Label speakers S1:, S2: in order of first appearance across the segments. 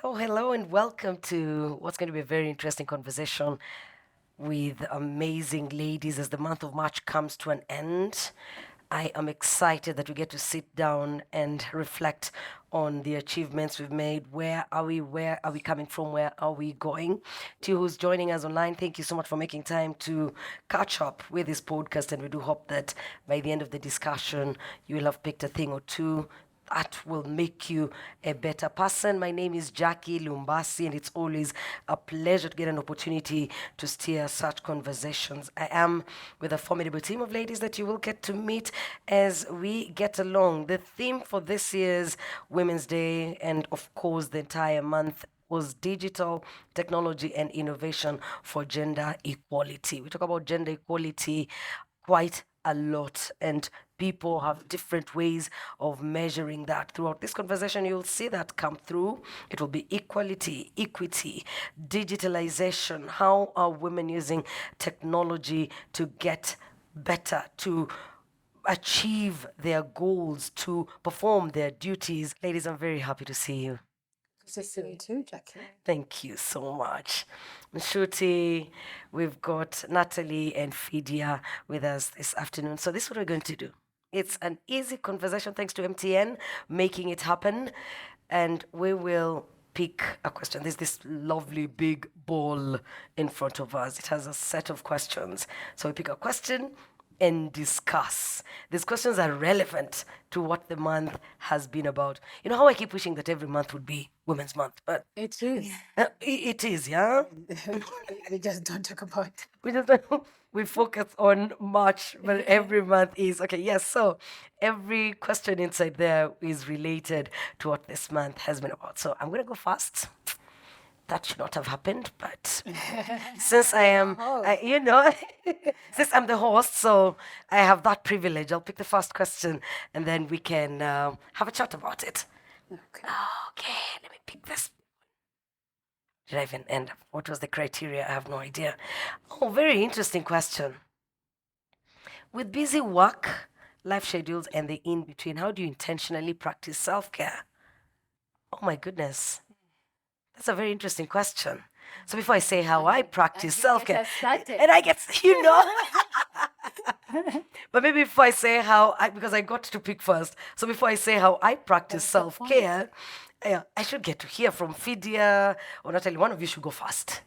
S1: Oh, hello, and welcome to what's going to be a very interesting conversation with amazing ladies as the month of March comes to an end. I am excited that we get to sit down and reflect on the achievements we've made. Where are we? Where are we coming from? Where are we going? To you who's joining us online, thank you so much for making time to catch up with this podcast. And we do hope that by the end of the discussion, you will have picked a thing or two that will make you a better person. My name is Jackie Lumbasi, and it's always a pleasure to get an opportunity to steer such conversations. I am with a formidable team of ladies that you will get to meet as we get along. The theme for this year's Women's Day, and of course, the entire month, was digital technology and innovation for gender equality. We talk about gender equality quite a lot, and people have different ways of measuring that. Throughout this conversation, you'll see that come through. It will be equality, equity, digitalization. How are women using technology to get better, to achieve their goals, to perform their duties? Ladies, I'm very happy to see you.
S2: Good to see you too, Jackie.
S1: Thank you so much. Nshuti, we've got Nathalie and Fiidia with us this afternoon. So this is what we're going to do. It's an easy conversation thanks to MTN making it happen. And we will pick a question. There's this lovely big ball in front of us. It has a set of questions. So we pick a question and discuss. These questions are relevant to what the month has been about. You know how I keep wishing that every month would be Women's Month, but
S2: It is.
S1: it is, yeah?
S2: We just don't talk about.
S1: We just we focus on March, but every month is okay. Yes, so every question inside there is related to what this month has been about. So I'm gonna go fast. That should not have happened, but since I am, since I'm the host, so I have that privilege. I'll pick the first question, and then we can have a chat about it.
S2: Okay.
S1: Okay, let me pick this. Did I even end up? What was the criteria? I have no idea. Oh, very interesting question. With busy work, life schedules, and the in between, how do you intentionally practice self care? Oh my goodness. That's a very interesting question. So before I say how I practice self care, and I get, but maybe before I say because I got to pick first. So before I say how I practice
S2: That's the
S1: self care, I should get to hear from Fiidia or Nathalie. One of you should go first.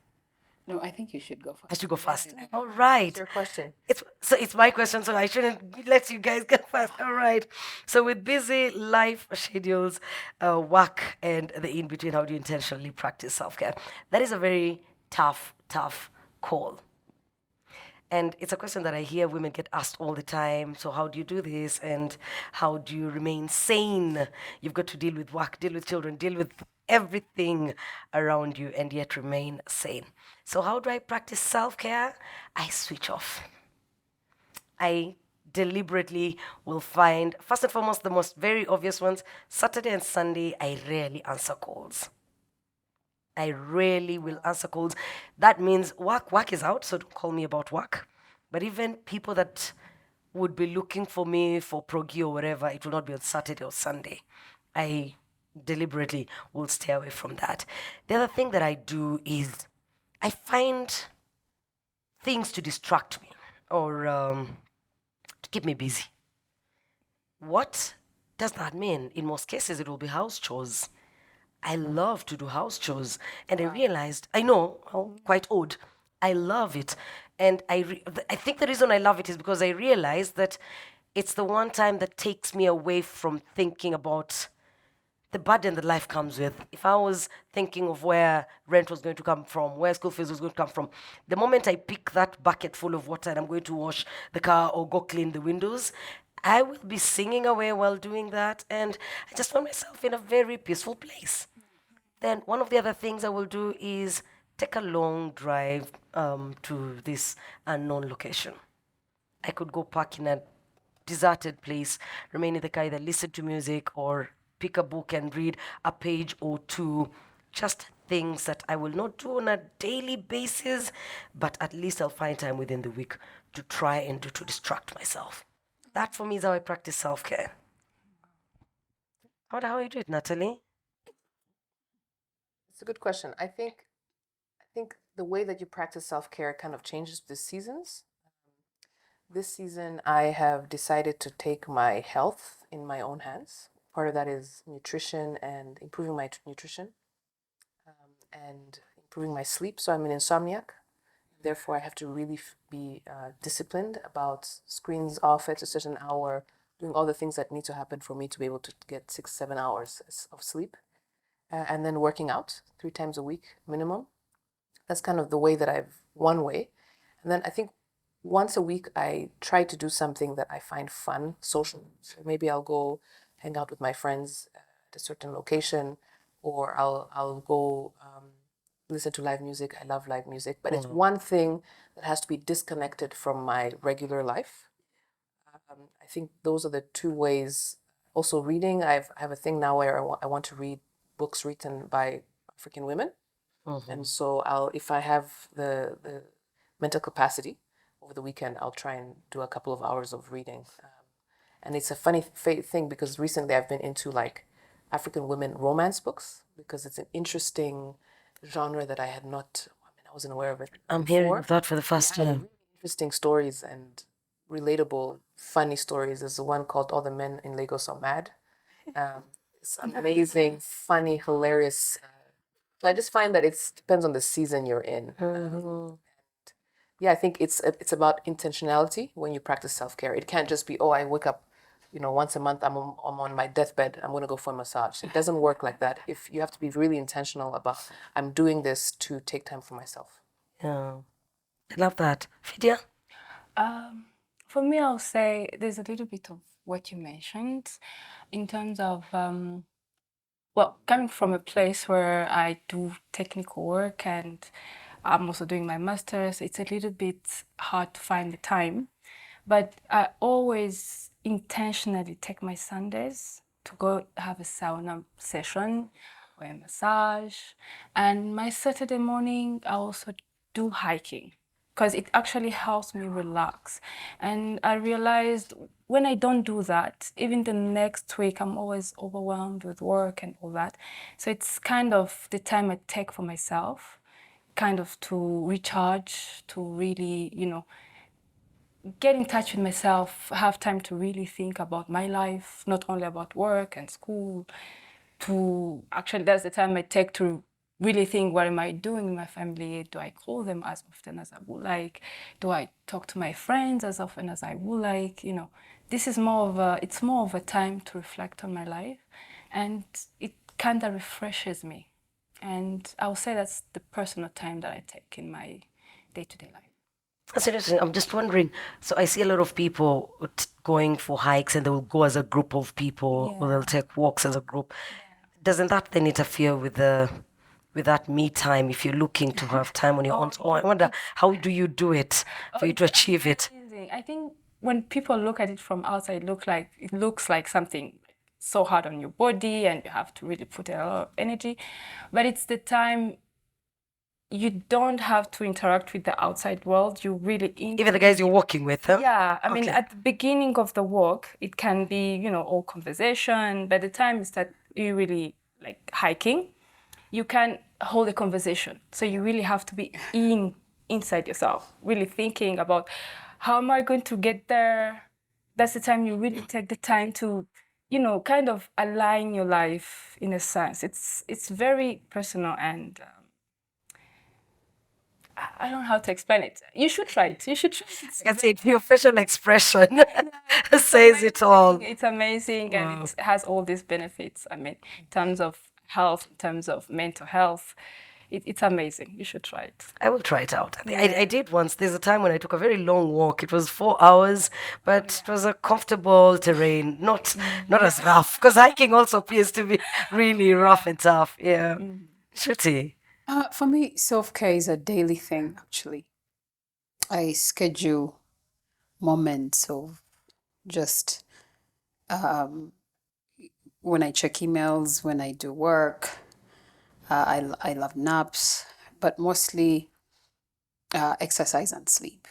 S2: No, I think you should go
S1: I
S2: first.
S1: should go first. All right.
S2: It's your question.
S1: It's my question, so I shouldn't let you guys go first. All right. So with busy life schedules, work, and the in between, how do you intentionally practice self care? That is a very tough call. And it's a question that I hear women get asked all the time. So, how do you do this? And how do you remain sane? You've got to deal with work, deal with children, deal with everything around you, and yet remain sane. So, how do I practice self care? I switch off. I deliberately will find, first and foremost, the most very obvious ones. Saturday and Sunday, I rarely answer calls. I rarely will answer calls. That means work is out, so don't call me about work. But even people that would be looking for me for proggy or whatever, it will not be on Saturday or Sunday. I deliberately will stay away from that. The other thing that I do is I find things to distract me or to keep me busy. What does that mean? In most cases, it will be house chores. I love to do house chores. And I realized, I know, quite odd. I love it. And I think the reason I love it is because I realized that it's the one time that takes me away from thinking about the burden that life comes with. If I was thinking of where rent was going to come from, where school fees was going to come from, the moment I pick that bucket full of water and I'm going to wash the car or go clean the windows, I will be singing away while doing that. And I just find myself in a very peaceful place. Then one of the other things I will do is take a long drive to this unknown location. I could go park in a deserted place, remain in the car, either listen to music or pick a book and read a page or two. Just things that I will not do on a daily basis, but at least I'll find time within the week to try and do to distract myself. That for me is how I practice self care. How do you do it, Nathalie?
S3: It's a good question. I think the way that you practice self-care kind of changes with the seasons. This season, I have decided to take my health in my own hands. Part of that is nutrition and improving my nutrition, and improving my sleep. So I'm an insomniac. Therefore, I have to really be disciplined about screens off at a certain hour, doing all the things that need to happen for me to be able to get 6, 7 hours of sleep, and then working out 3 times a week minimum. That's kind of the way that one way. And then I think once a week, I try to do something that I find fun, social. So maybe I'll go hang out with my friends at a certain location, or I'll go listen to live music. I love live music, but it's one thing that has to be disconnected from my regular life. I think those are the two ways. Also, reading. I have a thing now where I want to read books written by African women, and so if I have the mental capacity over the weekend, I'll try and do a couple of hours of reading. And it's a funny thing because recently I've been into like African women romance books because it's an interesting genre that I had not, I wasn't aware of it
S1: I'm hearing
S3: before.
S1: of that for the first
S3: Yeah,
S1: time.
S3: really interesting stories and relatable, funny stories. There's the one called All the Men in Lagos Are Mad. It's amazing, funny, hilarious. So I just find that it depends on the season you're in. Yeah, I think it's about intentionality when you practice self-care. It can't just be, oh, I wake up, once a month, I'm on my deathbed, I'm going to go for a massage. It doesn't work like that. If you have to be really intentional about, I'm doing this to take time for myself.
S1: Yeah. I love that. Fiidia?
S2: For me, I'll say there's a little bit of what you mentioned in terms of, well, coming from a place where I do technical work and I'm also doing my master's, it's a little bit hard to find the time. But I always intentionally take my Sundays to go have a sauna session or a massage. And my Saturday morning, I also do hiking because it actually helps me relax. And I realized when I don't do that, even the next week, I'm always overwhelmed with work and all that. So it's kind of the time I take for myself, kind of to recharge, to really, get in touch with myself, have time to really think about my life, not only about work and school. To actually, that's the time I take to really think, what am I doing in my family? Do I call them as often as I would like? Do I talk to my friends as often as I would like? This is it's more of a time to reflect on my life, and it kind of refreshes me. And I would say that's the personal time that I take in my day-to-day life.
S1: That's interesting. I'm just wondering. So I see a lot of people going for hikes and they will go as a group of people or they'll take walks as a group. Doesn't that then interfere with that me time if you're looking to have time on your own? So I wonder, how do you do it for you to achieve it?
S2: Amazing. I think when people look at it from outside, it looks like something so hard on your body, and you have to really put a lot of energy. But it's the time you don't have to interact with the outside world. You really
S1: Even the guys you're walking with, huh?
S2: Yeah, I mean,
S1: Okay.
S2: at the beginning of the walk, it can be, all conversation. By the time you start, you really like hiking, you can hold a conversation. So you really have to be inside yourself, really thinking about how am I going to get there. That's the time you really take the time to, kind of align your life in a sense. It's very personal, and I don't know how to explain it. You should try it. You should try it.
S1: That's it. Your facial expression says it all.
S2: It's amazing, and it has all these benefits. I mean, in terms of health, in terms of mental health, it's amazing. You should try it.
S1: I will try it out. I did once. There's a time when I took a very long walk. It was 4 hours, but it was a comfortable terrain, not as rough. Because hiking also appears to be really rough and tough. Yeah. Nshuti.
S2: For me, self-care is a daily thing, actually. I schedule moments of just when I check emails, when I do work. I love naps, but mostly exercise and sleep.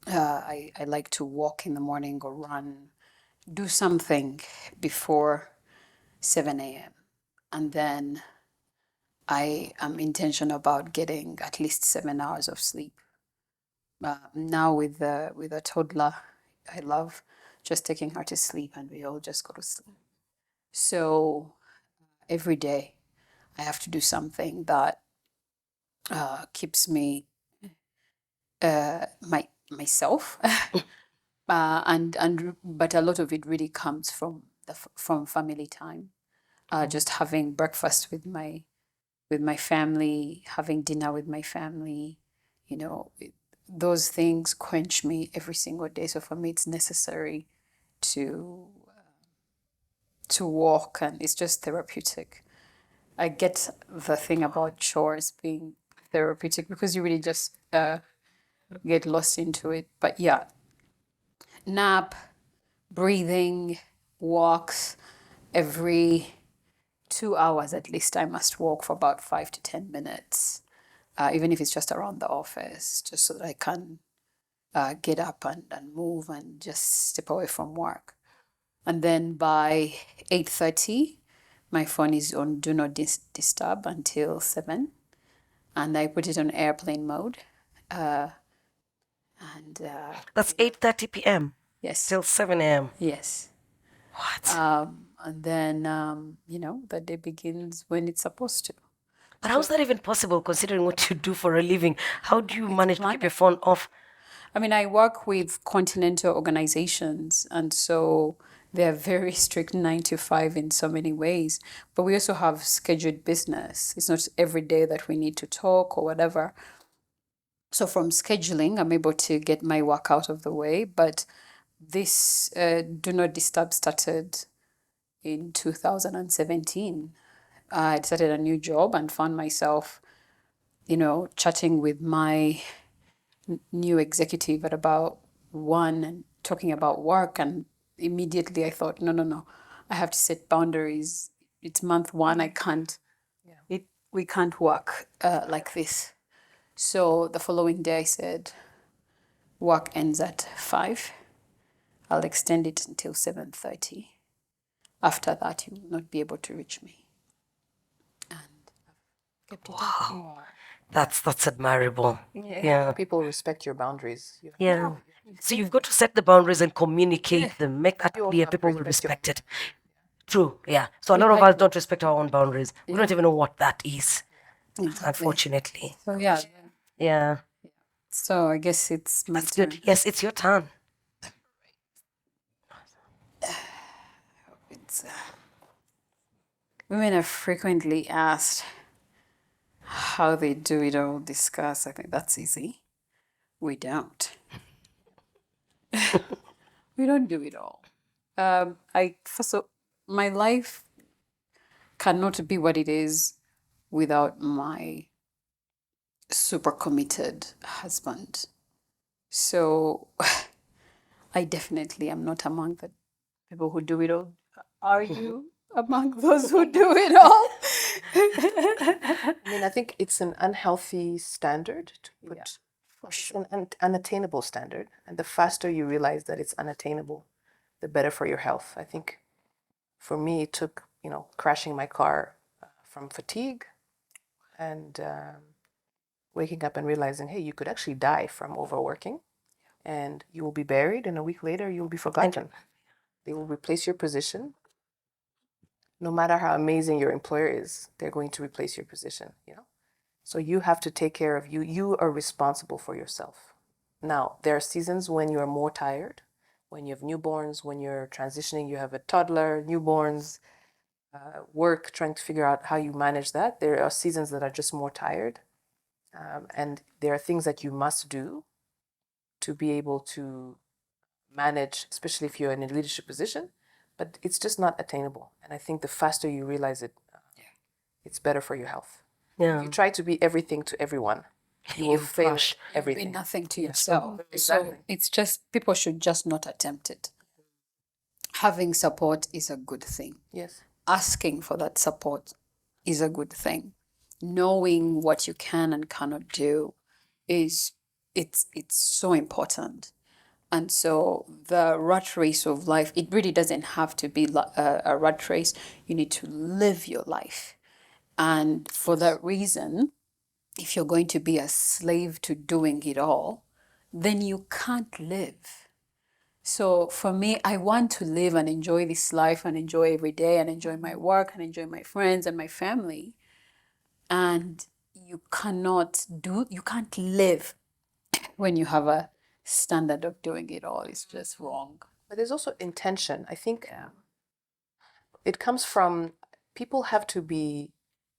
S2: I like to walk in the morning or run, do something before 7 a.m. And then
S4: I am intentional about getting at least 7 hours of sleep. Now with a toddler, I love just taking her to sleep and we all just go to sleep. So every day I have to do something that keeps me myself. But a lot of it really comes from from family time. Just having breakfast with my family, having dinner with my family, those things quench me every single day. So for me, it's necessary to walk, and it's just therapeutic. I get the thing about chores being therapeutic because you really just get lost into it. But yeah, nap, breathing, walks every 2 hours at least. I must walk for about 5 to 10 minutes, even if it's just around the office, just so that I can get up and move and just step away from work. And then by 8:30, my phone is on do not disturb until 7, and I put it on airplane mode.
S1: That's 8:30 p.m.
S4: Yes.
S1: till 7 a.m.
S4: Yes.
S1: What?
S4: And then the day begins when it's supposed to.
S1: But how's that even possible considering what you do for a living? How do you manage to keep your phone off?
S4: I mean, I work with continental organizations, and so they're very strict 9 to 5 in so many ways. But we also have scheduled business. It's not every day that we need to talk or whatever. So from scheduling, I'm able to get my work out of the way. But this Do Not Disturb started in 2017. I started a new job and found myself, chatting with my new executive at about 1 and talking about work. And immediately I thought, no, I have to set boundaries. It's month 1. I can't, we can't work like this. So the following day I said, work ends at 5. I'll extend it until 7:30. After that, you will not be able to reach me. And I've kept it up.
S1: Wow. That's admirable. Yeah.
S3: People respect your boundaries.
S1: Yeah. So you've got to set the boundaries and communicate them. Make that
S3: You also
S1: clear.
S3: have to
S1: People will
S3: respect
S1: respect it. True. Yeah. So a lot of us don't respect our own boundaries. We don't even know what that is. Unfortunately.
S4: So yeah.
S1: Yeah.
S4: So I guess it's my
S1: That's
S4: turn.
S1: good. Yes, it's your turn.
S4: Women are frequently asked how they do it all, discuss. I think that's easy. We don't. We don't do it all. My life cannot be what it is without my super committed husband. So I definitely am not among the people who do it all. Are you among those who do it all?
S3: I mean, I think it's an unhealthy standard to put. It's an unattainable standard, and the faster you realize that it's unattainable, the better for your health. I think for me, it took crashing my car from fatigue, and waking up and realizing, hey, you could actually die from overworking, and you will be buried, and a week later you will be forgotten. They will replace your position. No matter how amazing your employer is, they're going to replace your position. So you have to take care of you. You are responsible for yourself. Now, there are seasons when you are more tired, when you have newborns, when you're transitioning, you have a toddler, newborns, work, trying to figure out how you manage that. There are seasons that are just more tired. And there are things that you must do to be able to manage, especially if you're in a leadership position, but it's just not attainable. And I think the faster you realize it, it's better for your health.
S1: Yeah.
S3: If you try to be everything to everyone, you will fail at
S4: Be
S3: everything.
S4: nothing to yourself.
S3: Exactly.
S4: So it's just, people should just not attempt it. Having support is a good thing.
S3: Yes.
S4: Asking for that support is a good thing. Knowing what you can and cannot do it's so important. And so the rat race of life, it really doesn't have to be a rat race. You need to live your life. And for that reason, if you're going to be a slave to doing it all, then you can't live. So for me, I want to live and enjoy this life and enjoy every day and enjoy my work and enjoy my friends and my family. And you can't live when you have a standard of doing it all. It's just wrong.
S3: But there's also intention. I think it comes from people have to be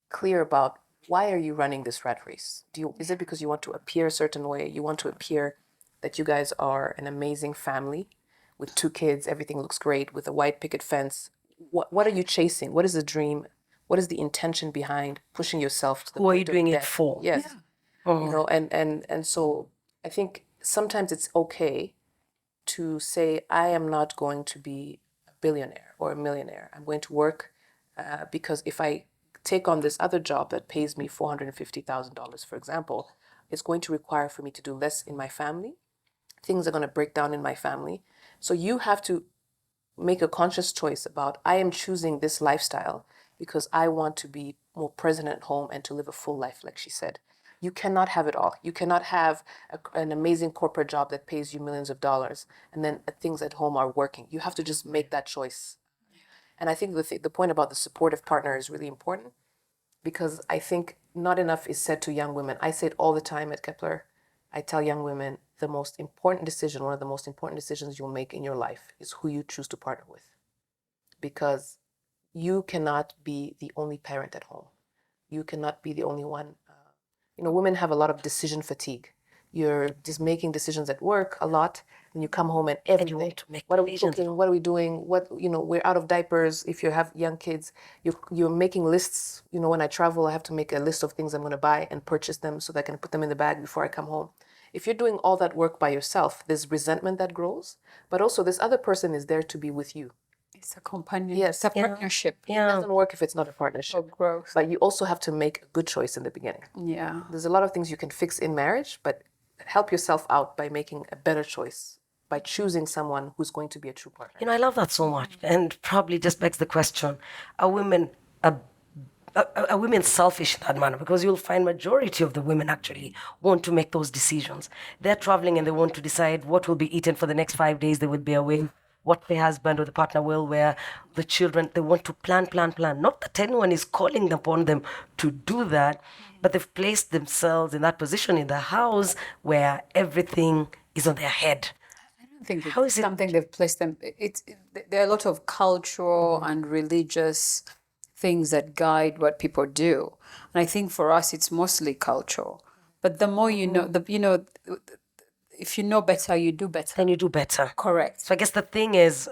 S3: clear about why are you running this rat race? Is it because you want to appear a certain way? You want to appear that you guys are an amazing family with 2 kids, everything looks great with a white picket fence. What are you chasing? What is the dream? What is the intention behind pushing yourself to the
S1: Who are you
S3: point of
S1: doing it
S3: death?
S1: for?
S3: Yes. You know, and so I think sometimes it's okay to say, I am not going to be a billionaire or a millionaire. I'm going to work because if I take on this other job that pays me $450,000, for example, it's going to require for me to do less in my family. Things are going to break down in my family. So you have to make a conscious choice about, I am choosing this lifestyle because I want to be more present at home and to live a full life, like she said. You cannot have it all. You cannot have an amazing corporate job that pays you millions of dollars and then things at home are working. You have to just make that choice. And I think the point about the supportive partner is really important because I think not enough is said to young women. I say it all the time at Kepler. I tell young women the most important decision, one of the most important decisions you'll make in your life is who you choose to partner with. Because you cannot be the only parent at home. You cannot be the only one. Women have a lot of decision fatigue. You're just making decisions at work a lot, and you come home and
S1: And you
S3: everything.
S1: want to make
S3: What are we
S1: decisions.
S3: cooking? What are we doing? We're out of diapers. If you have young kids, you're making lists. When I travel, I have to make a list of things I'm going to buy and purchase them so that I can put them in the bag before I come home. If you're doing all that work by yourself, there's resentment that grows, but also this other person is there to be with you.
S4: It's a companion.
S3: Yes.
S4: It's a partnership
S3: It doesn't work if it's not a partnership.
S4: for growth.
S3: But you also have to make a good choice in the beginning.
S4: Yeah.
S3: There's a lot of things you can fix in marriage, but help yourself out by making a better choice, by choosing someone who's going to be a true partner.
S1: I love that so much, and probably just begs the question: Are women are women selfish in that manner? Because you'll find majority of the women actually want to make those decisions. They're traveling and they want to decide what will be eaten for the next 5 days they will be away, what the husband or the partner will wear, the children. They want to plan. Not that anyone is calling upon them to do that, but they've placed themselves in that position in the house where everything is on their head.
S4: I think
S1: How
S4: it's
S1: is it-
S4: something they've placed them. There are a lot of cultural and religious things that guide what people do, and I think for us it's mostly cultural. But the more you know, if you know better, you do better.
S1: Then you do better.
S4: Correct.
S1: So I guess the thing is,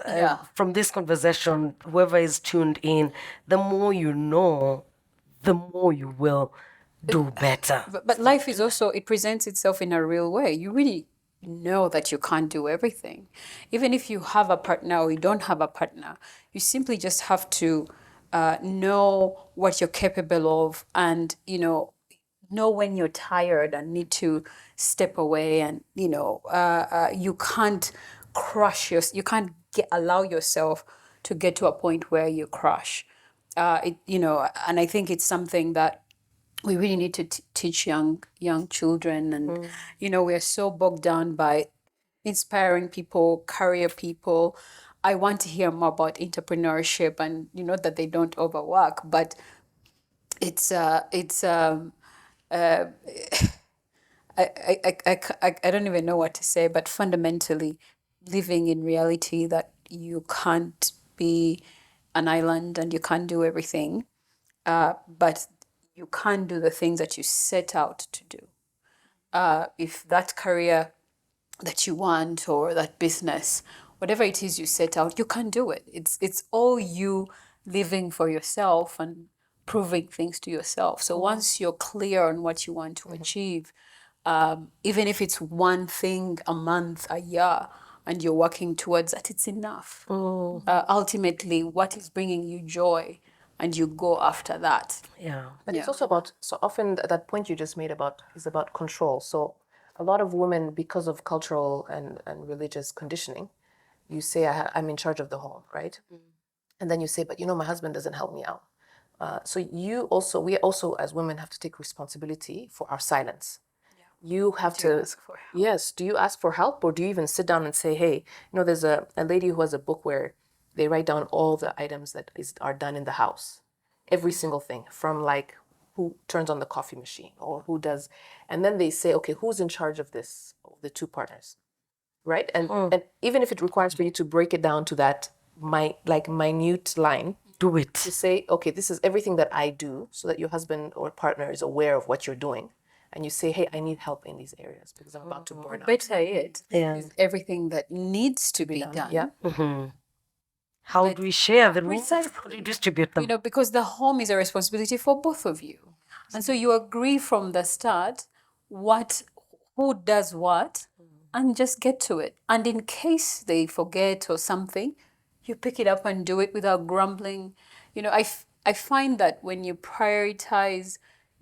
S1: from this conversation, whoever is tuned in, the more you know, the more you will do better.
S4: But life is also, it presents itself in a real way. You really know that you can't do everything. Even if you have a partner or you don't have a partner, you simply just have to know what you're capable of and, know when you're tired and need to step away and, you can't you can't allow yourself to get to a point where you crash. And I think it's something that we really need to teach young children, and we are so bogged down by inspiring people, career people. I want to hear more about entrepreneurship and that they don't overwork, but I don't even know what to say, but fundamentally living in reality that you can't be an island and you can't do everything, but you can't do the things that you set out to do. If that career that you want or that business, whatever it is you set out, you can't do it. It's all you living for yourself and proving things to yourself. So once you're clear on what you want to achieve, even if it's one thing a month, a year, and you're working towards that, it's enough. Ultimately, what is bringing you joy, and you go after that.
S1: Yeah.
S3: But it's also about, so often that point you just made is about control. So a lot of women, because of cultural and religious conditioning, you say, I'm in charge of the home, right? And then you say, but my husband doesn't help me out. So we also as women have to take responsibility for our silence. You have to
S4: ask for help.
S3: Yes. Do you ask for help, or do you even sit down and say, hey, there's a lady who has a book where they write down all the items that are done in the house, every single thing, from like who turns on the coffee machine or who does, and then they say, okay, who's in charge of this, of the two partners, right? And even if it requires for you to break it down to that minute line,
S1: Do it.
S3: to say, okay, this is everything that I do, so that your husband or partner is aware of what you're doing, and you say, hey, I need help in these areas because I'm about to burn out.
S4: Better yet,
S1: Yeah.
S4: is everything that needs to be done.
S3: Yeah.
S1: How
S4: But-
S1: do we share the roles?
S4: Precisely.
S1: How do we distribute them?
S4: Because the home is a responsibility for both of you. And so you agree from the start who does what, and just get to it. And in case they forget or something, you pick it up and do it without grumbling. I find that when you prioritize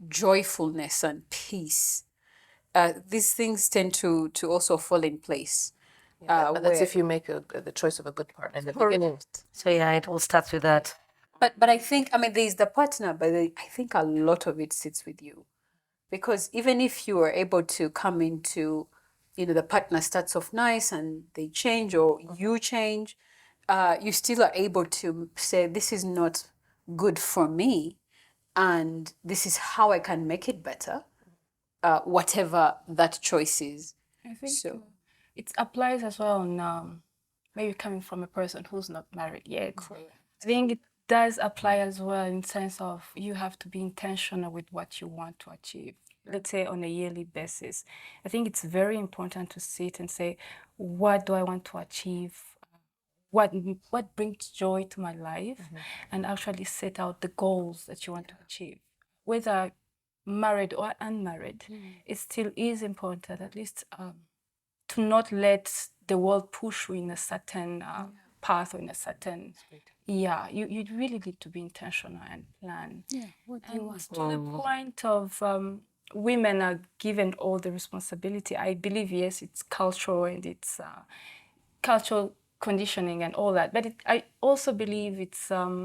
S4: joyfulness and peace, these things tend to also fall in place.
S3: But that's if you make the choice of a good partner in the beginning.
S1: So yeah, it all starts with that.
S4: But I think, there's the partner, but I think a lot of it sits with you. Because even if you are able to come into, the partner starts off nice and they change or you change, you still are able to say, this is not good for me and this is how I can make it better, whatever that choice is.
S2: I think
S4: So-
S2: it applies as well on maybe coming from a person who's not married yet. I think it does apply as well in sense of you have to be intentional with what you want to achieve. Let's say on a yearly basis. I think it's very important to sit and say, what do I want to achieve? What brings joy to my life? And actually set out the goals that you want to achieve. Whether married or unmarried, it still is important, at least to not let the world push you in a certain path or in a certain you really need to be intentional and plan.
S4: What do
S2: And
S4: you want?
S2: to the point of women are given all the responsibility, I believe, yes, it's cultural and it's cultural conditioning and all that, but I also believe it's I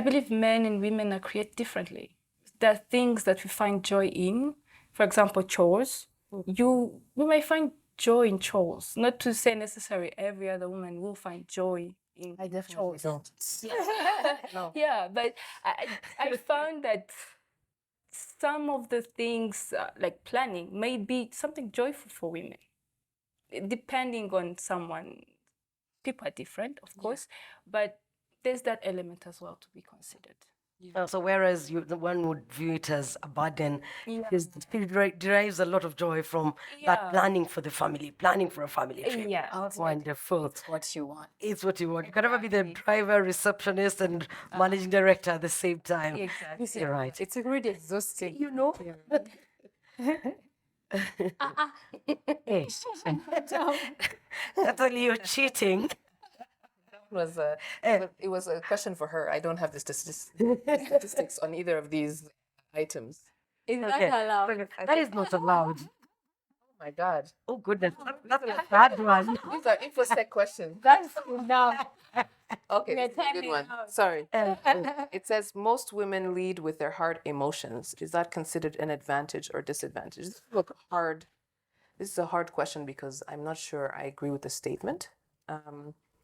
S2: believe men and women are created differently. There are things that we find joy in, for example, chores. We may find joy in chores, not to say necessarily every other woman will find joy in
S3: I definitely
S2: chores.
S3: don't. No.
S2: Yeah, but I found that some of the things like planning may be something joyful for women, depending on someone. People are different, of course, but there's that element as well to be considered.
S1: So whereas the one would view it as a burden,
S2: Yeah.
S1: because it derives a lot of joy from that planning for the family, planning for a family trip.
S2: Yeah.
S1: Wonderful.
S4: It's what you want.
S1: It's what you want. You can never be the driver, receptionist, and managing director at the same time.
S2: Exactly.
S1: You're right.
S4: It's already exhausting.
S1: You know? Hey, Nathalie, you're cheating.
S3: It was a question for her. I don't have the statistics on either of these items.
S4: Is
S1: Okay.
S4: that allowed?
S1: That is not allowed.
S3: Oh my God.
S1: Oh, goodness. That's a bad one.
S3: These are infosec questions.
S4: That's enough.
S3: Okay,
S4: We're
S3: this is a good
S4: timing
S3: one.
S4: out.
S3: Sorry. It says most women lead with their heart emotions. Is that considered an advantage or disadvantage? This is hard. This is a hard question because I'm not sure I agree with the statement.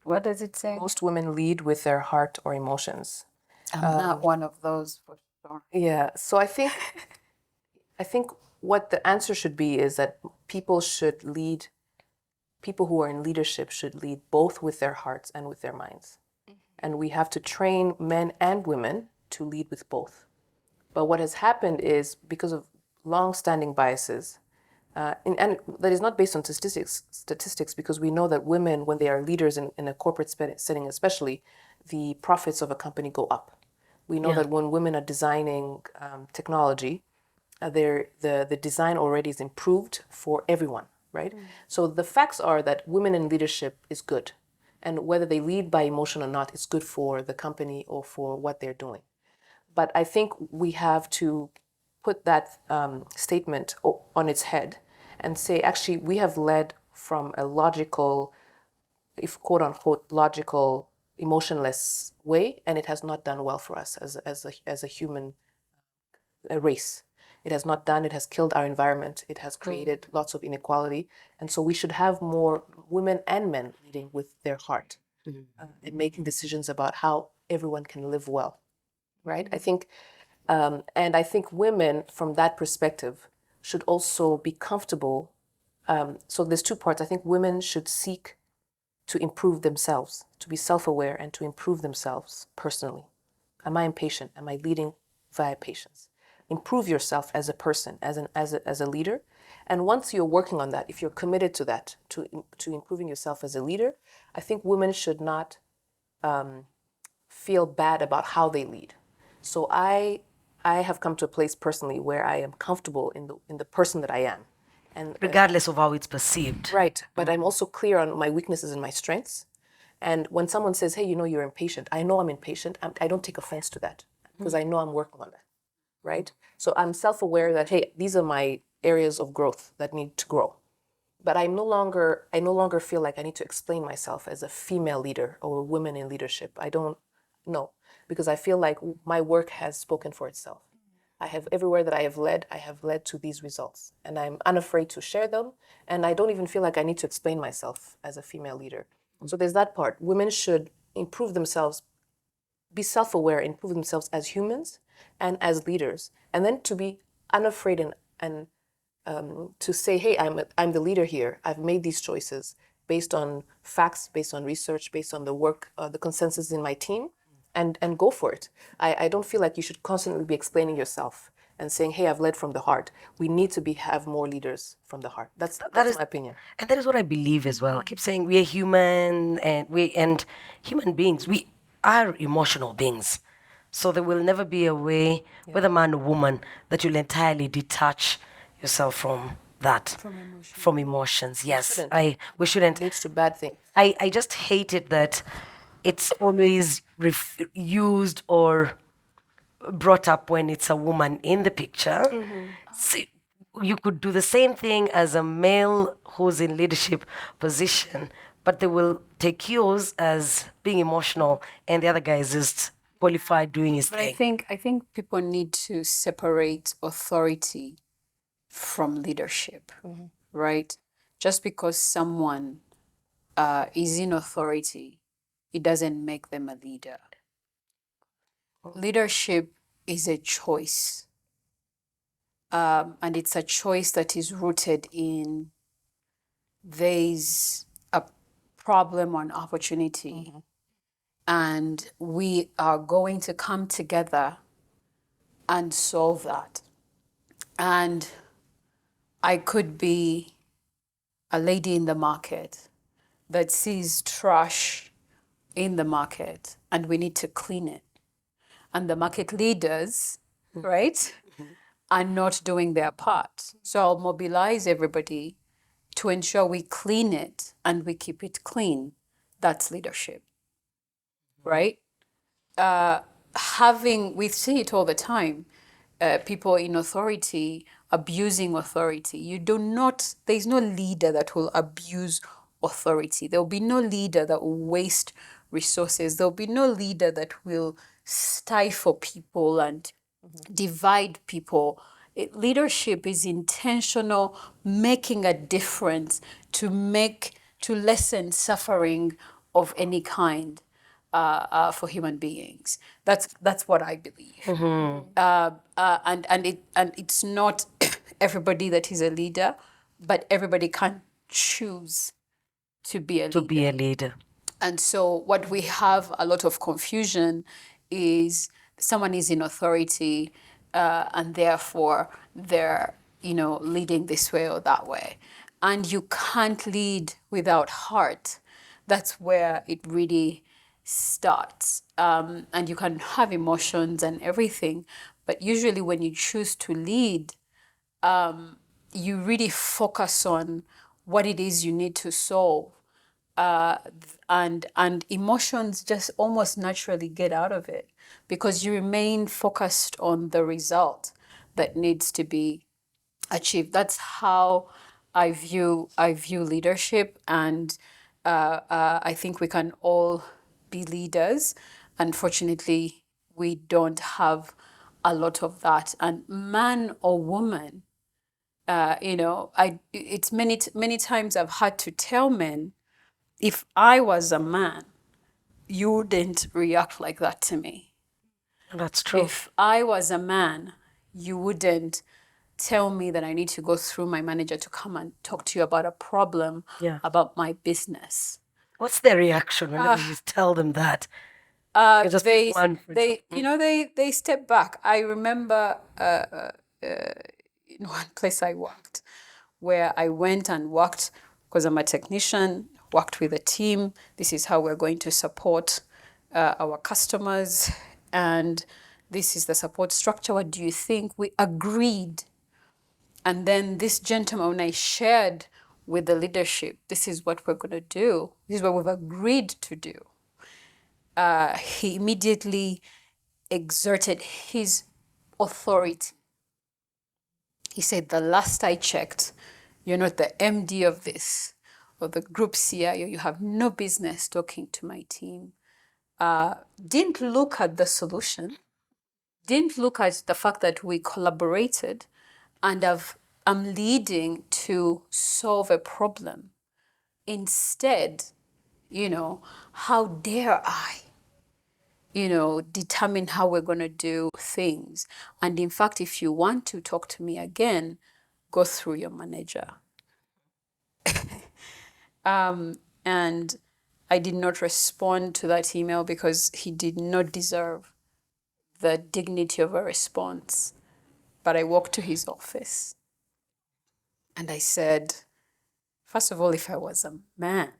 S4: What does it say?
S3: Most women lead with their heart or emotions.
S4: I'm not one of those for sure.
S3: Yeah. So I think what the answer should be is that people who are in leadership should lead both with their hearts and with their minds. And we have to train men and women to lead with both. But what has happened is because of long-standing biases, and that is not based on statistics, because we know that women, when they are leaders in a corporate setting especially, the profits of a company go up. We know that when women are designing technology, the design already is improved for everyone, right? So the facts are that women in leadership is good. And whether they lead by emotion or not, it's good for the company or for what they're doing. But I think we have to put that statement on its head and say, actually, we have led from a logical, if quote unquote logical emotionless way, and it has not done well for us as a human race. It has not done. It has killed our environment. It has created lots of inequality, and so we should have more women and men leading with their heart and making decisions about how everyone can live well, right? I think, and I think women, from that perspective, should also be comfortable. So there's two parts. I think women should seek to improve themselves, to be self-aware and to improve themselves personally. Am I impatient? Am I leading via patience? Improve yourself as a person, as a leader. And once you're working on that, if you're committed to that, to improving yourself as a leader, I think women should not feel bad about how they lead. So I have come to a place personally where I am comfortable in the person that I am. And
S1: Regardless of how it's perceived.
S3: right, but I'm also clear on my weaknesses and my strengths. And when someone says, hey, you're impatient, I know I'm impatient. I don't take offense to that because I know I'm working on that, right? So I'm self-aware that, hey, these are my areas of growth that need to grow. But I no longer feel like I need to explain myself as a female leader or women in leadership. I don't know, because I feel like my work has spoken for itself. Everywhere that I have led to these results, and I'm unafraid to share them. And I don't even feel like I need to explain myself as a female leader. So there's that part. Women should improve themselves, be self-aware, improve themselves as humans and as leaders, and then to be unafraid and to say, hey, I'm the leader here. I've made these choices based on facts, based on research, based on the work, the consensus in my team, and go for it. I don't feel like you should constantly be explaining yourself and saying, hey, I've led from the heart. We need to have more leaders from the heart. That's my opinion.
S1: And that is what I believe as well. I keep saying we are human, and human beings, we are emotional beings. So there will never be a way, whether man or woman, that you'll entirely detach yourself from that. From emotions. Yes. We shouldn't.
S3: It leads to bad things.
S1: I just hate it that it's always used or brought up when it's a woman in the picture. See, you could do the same thing as a male who's in leadership position, but they will take cues as being emotional, and the other guy is just qualified doing his
S4: But
S1: thing.
S4: I think people need to separate authority from leadership, right? Just because someone is in authority, it doesn't make them a leader. Leadership is a choice. And it's a choice that is rooted in there's a problem or an opportunity, and we are going to come together and solve that. And I could be a lady in the market that sees trash in the market and we need to clean it. And the market leaders, right, are not doing their part. So I'll mobilize everybody to ensure we clean it and we keep it clean. That's leadership, right? We see it all the time. People in authority abusing authority. There's no leader that will abuse authority. There will be no leader that will waste resources. There will be no leader that will stifle people and divide people. Leadership is intentional, making a difference to lessen suffering of any kind for human beings. That's what I believe. And it's not everybody that is a leader, but everybody can choose to be a leader.
S1: To be a leader.
S4: And so what we have a lot of confusion is someone is in authority and therefore they're, leading this way or that way. And you can't lead without heart. That's where it really starts. And you can have emotions and everything, but usually when you choose to lead, you really focus on what it is you need to solve. And emotions just almost naturally get out of it because you remain focused on the result that needs to be achieved. That's how I view leadership, and I think we can all be leaders. Unfortunately, we don't have a lot of that. And man or woman, it's many times I've had to tell men, if I was a man, you wouldn't react like that to me.
S1: That's true.
S4: If I was a man, you wouldn't tell me that I need to go through my manager to come and talk to you about a problem
S1: Yeah.
S4: about my business.
S1: What's their reaction whenever you tell them that? Just pick
S4: They
S1: one for
S4: they you know they step back. I remember in one place I worked where I went and worked because I'm a technician, worked with a team. This is how we're going to support our customers, and this is the support structure. What do you think? We agreed. And then this gentleman, when I shared with the leadership, this is what we're going to do, this is what we've agreed to do, he immediately exerted his authority. He said, the last I checked, you're not the MD of this or the group CIO. You have no business talking to my team. Didn't look at the solution, didn't look at the fact that we collaborated and I'm leading to solve a problem. Instead, how dare I, determine how we're going to do things. And in fact, if you want to talk to me again, go through your manager. And I did not respond to that email because he did not deserve the dignity of a response. But I walked to his office and I said, first of all, if I was a man,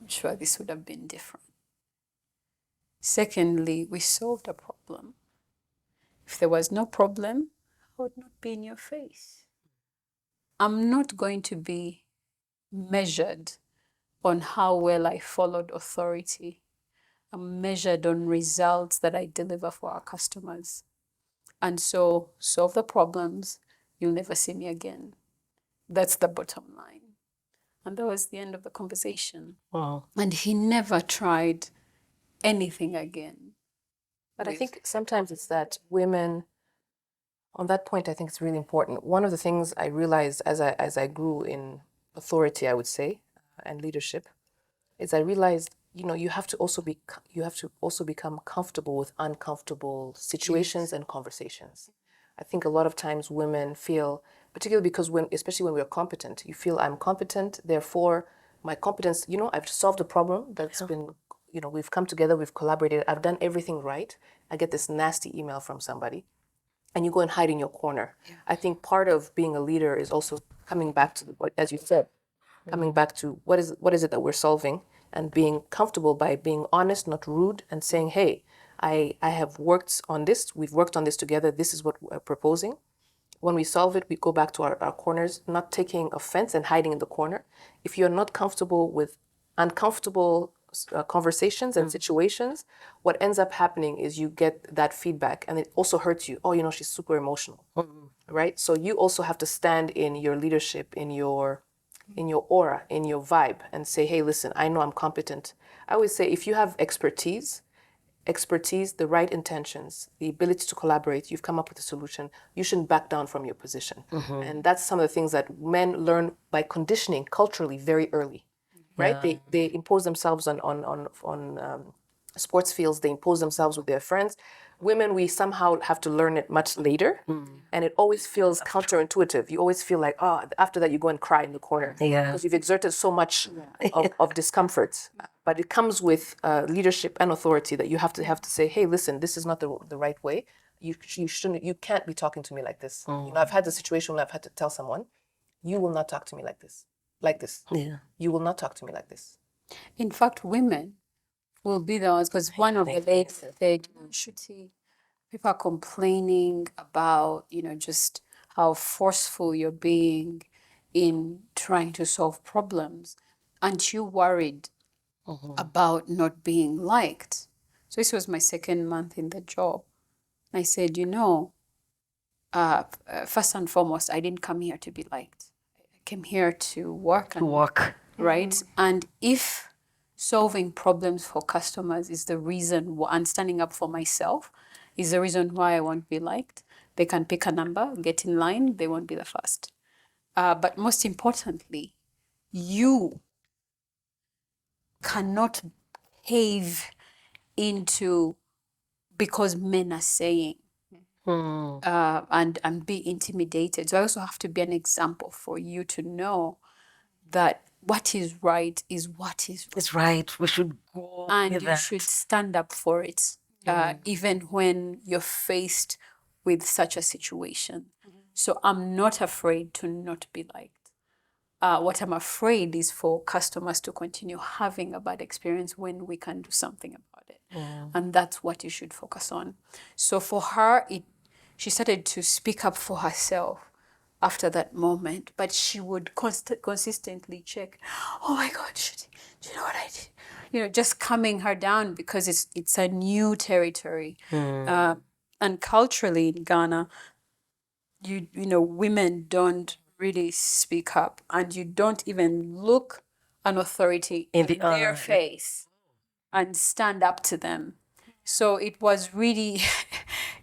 S4: I'm sure this would have been different. Secondly, we solved a problem. If there was no problem, I would not be in your face. I'm not going to be measured on how well I followed authority. I'm measured on results that I deliver for our customers. And so, solve the problems, you'll never see me again. That's the bottom line. And that was the end of the conversation.
S1: Wow.
S4: And he never tried anything again.
S3: But I think sometimes it's that women, on that point, I think it's really important. One of the things I realized as I grew in authority, I would say, and leadership, is I realized, you have to also become comfortable with uncomfortable situations and conversations. I think a lot of times women feel, particularly because especially when we're competent, you feel I'm competent, therefore my competence, I've solved a problem that's been, we've come together, we've collaborated, I've done everything right. I get this nasty email from somebody and you go and hide in your corner. Yeah. I think part of being a leader is also coming back to, as you said, coming back to what is it that we're solving, and being comfortable by being honest, not rude, and saying, hey, I have worked on this, we've worked on this together, this is what we're proposing. When we solve it, we go back to our corners, not taking offense and hiding in the corner. If you're not comfortable with uncomfortable conversations and situations, what ends up happening is you get that feedback and it also hurts you. Oh, she's super emotional, right? So you also have to stand in your leadership, in your aura, in your vibe, and say, hey, listen, I know I'm competent. I always say, if you have expertise, the right intentions, the ability to collaborate, you've come up with a solution, you shouldn't back down from your position. And that's some of the things that men learn by conditioning culturally very early, right? They impose themselves on sports fields, they impose themselves with their friends. Women, we somehow have to learn it much later, and it always feels counterintuitive. You always feel like, after that you go and cry in the corner because you've exerted so much of discomfort. But it comes with leadership and authority that you have to say, hey, listen, this is not the right way. You can't be talking to me like this. I've had the situation where I've had to tell someone, you will not talk to me like this. Yeah. You will not talk to me like this.
S4: In fact, women will be the ones, because one of the ladies said, Nshuti, people are complaining about, just how forceful you're being in trying to solve problems. Aren't you worried about not being liked? So this was my second month in the job. I said, first and foremost, I didn't come here to be liked. I came here to work.
S1: To work.
S4: Right? And if solving problems for customers is the reason why, and standing up for myself is the reason why I won't be liked. They can pick a number, get in line, they won't be the first. But most importantly, you cannot cave into because men are saying and be intimidated. So I also have to be an example for you to know that what is right is what is right.
S1: It's right. We should go
S4: And
S1: with
S4: you
S1: that.
S4: should stand up for it, even when you're faced with such a situation. So I'm not afraid to not be liked. What I'm afraid is for customers to continue having a bad experience when we can do something about it. And that's what you should focus on. So for her, she started to speak up for herself after that moment, but she would consistently check, oh my God, Nshuti, do you know what I did? You know, just calming her down because it's a new territory. And culturally in Ghana, you know, women don't really speak up, and you don't even look an authority
S1: In the
S4: their face and stand up to them. So it was really,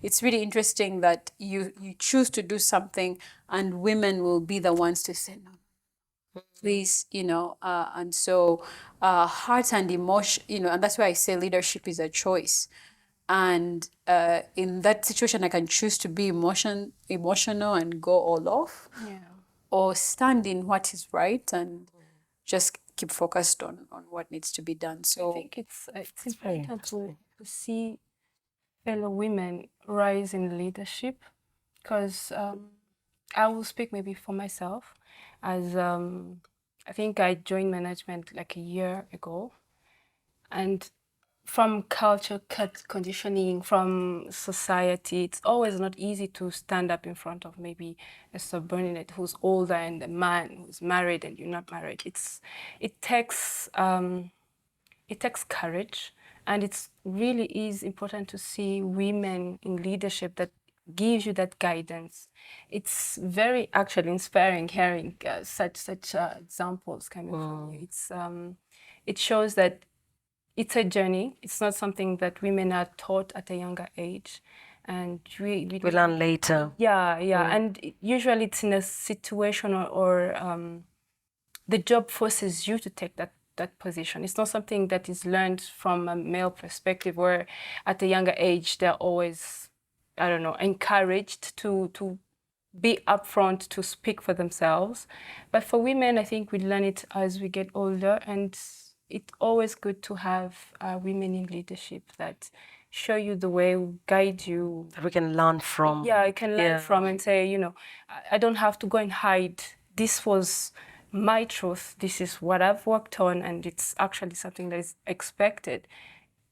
S4: it's really interesting that you choose to do something, and women will be the ones to say no, please, you know. And so heart and emotion, you know, and that's why I say leadership is a choice. And in that situation, I can choose to be emotional and go all off, or stand in what is right and just keep focused on what needs to be done. So
S2: I think it's important to see fellow women rise in leadership, because I will speak maybe for myself, as I think I joined management like a year ago, and from culture conditioning, from society, it's always not easy to stand up in front of maybe a subordinate who's older and a man who's married and you're not married. It takes courage, and it's really is important to see women in leadership that gives you that guidance. It's very actually inspiring hearing such examples coming from you. It shows that it's a journey. It's not something that women are taught at a younger age, and we
S1: learn later.
S2: yeah, and usually it's in a situation or the job forces you to take that position. It's not something that is learned from a male perspective, where at a younger age they're always, I don't know, encouraged to be upfront, to speak for themselves. But for women, I think we learn it as we get older, and it's always good to have women in leadership that show you the way, guide you.
S1: That we can learn from.
S2: Yeah, I can learn from and say, you know, I don't have to go and hide. This was my truth. This is what I've worked on, and it's actually something that is expected.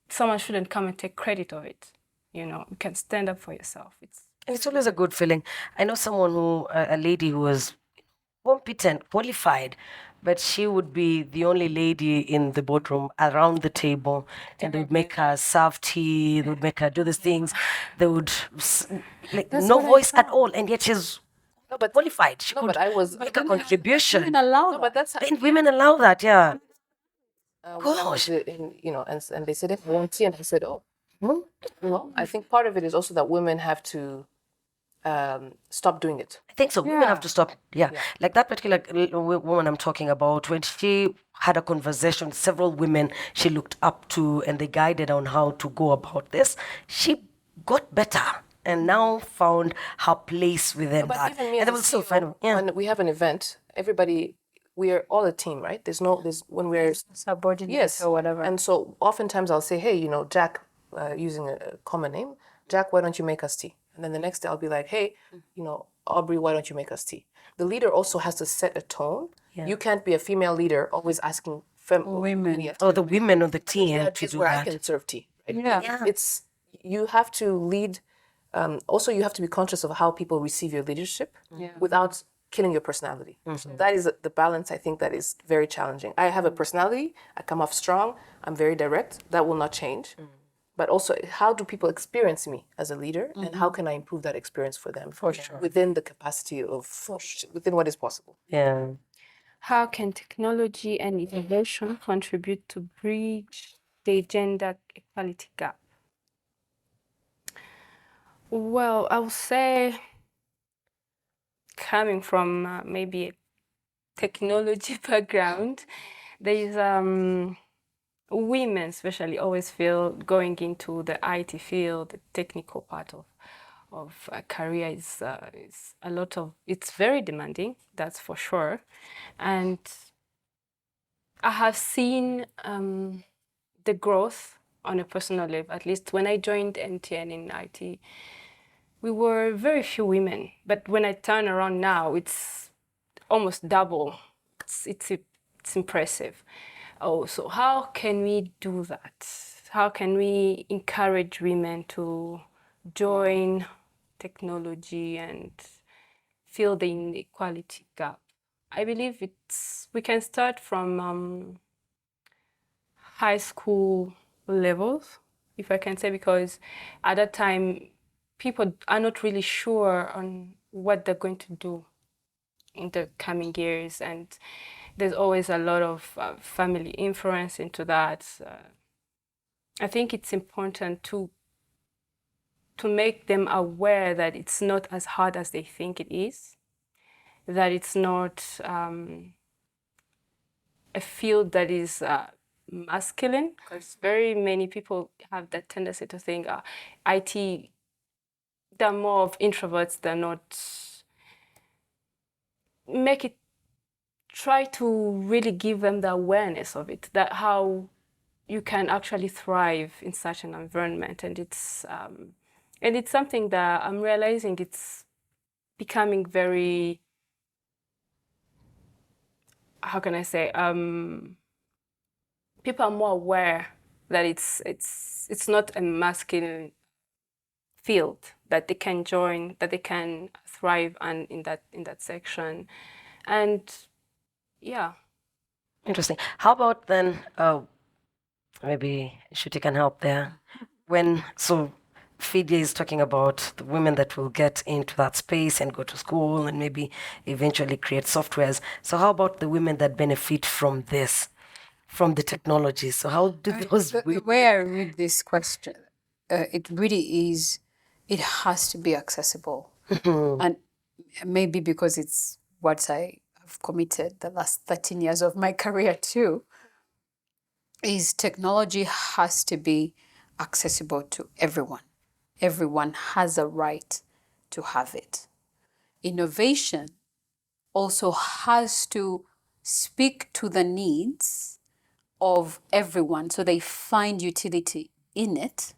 S2: Someone shouldn't come and take credit of it. You know, you can stand up for yourself.
S1: It's always a good feeling. I know someone a lady who was competent, qualified, but she would be the only lady in the boardroom around the table, and they would make her serve tea, they would make her do these things, they would like no voice at all, and yet she's qualified. She could
S3: but I was
S1: make a contribution.
S4: women allow
S3: no, but that's
S1: And women allow that, yeah.
S3: when I was in, you know, and they said, if I want tea, and I said, oh, you know, I think part of it is also that women have to stop doing it.
S1: I think so. Women have to stop. Yeah. Like that particular woman I'm talking about, when she had a conversation with several women she looked up to, and they guided on how to go about this, she got better and now found her place within
S3: But
S1: that.
S3: even me
S1: And
S3: as
S1: they
S3: a
S1: will still
S3: CEO,
S1: find,
S3: when we have an event, everybody, we are all a team, right? There's when we're
S4: subordinates or whatever.
S3: And so oftentimes I'll say, hey, you know, Jack, using a common name, Jack, why don't you make us tea? And then the next day I'll be like, hey, you know, Aubrey, why don't you make us tea? The leader also has to set a tone. You can't be a female leader always asking women.
S1: oh, the women on the team
S3: That
S1: to
S3: is
S1: do
S3: where I
S1: that.
S3: can serve tea. Right?
S4: Yeah.
S3: It's you have to lead. Also, you have to be conscious of how people receive your leadership without killing your personality. So that is the balance, I think, that is very challenging. I have a personality. I come off strong. I'm very direct. That will not change. But also, how do people experience me as a leader, and how can I improve that experience for them? For sure. Within the capacity of, within what is possible.
S1: Yeah.
S2: how can technology and innovation contribute to bridge the gender equality gap? Well, I would say, coming from maybe a technology background, there is women especially always feel going into the IT field, the technical part of a career is a lot of, it's very demanding, that's for sure. And I have seen the growth on a personal level. At least when I joined MTN in IT, we were very few women. But when I turn around now, it's almost double. It's impressive. Oh, so how can we do that? How can we encourage women to join technology and fill the inequality gap? I believe we can start from high school levels, if I can say, because at that time, people are not really sure on what they're going to do in the coming years, and there's always a lot of family influence into that. I think it's important to make them aware that it's not as hard as they think it is, that it's not a field that is masculine, because very many people have that tendency to think IT, they're more of introverts, they're not. Make it, try to really give them the awareness of it, that how you can actually thrive in such an environment. And it's something that I'm realizing it's becoming very, how can I say, people are more aware that it's not a masculine field, that they can join, that they can thrive and in that section. And yeah.
S1: Interesting. How about then, maybe Nshuti can help there. So Fiidia is talking about the women that will get into that space and go to school and maybe eventually create softwares. So how about the women that benefit from this, from the technology? So how do those
S4: The
S1: women?
S4: way I read this question, it really is, it has to be accessible. And maybe because it's what I have committed the last 13 years of my career to, is technology has to be accessible to everyone. Everyone has a right to have it. Innovation also has to speak to the needs of everyone so they find utility in it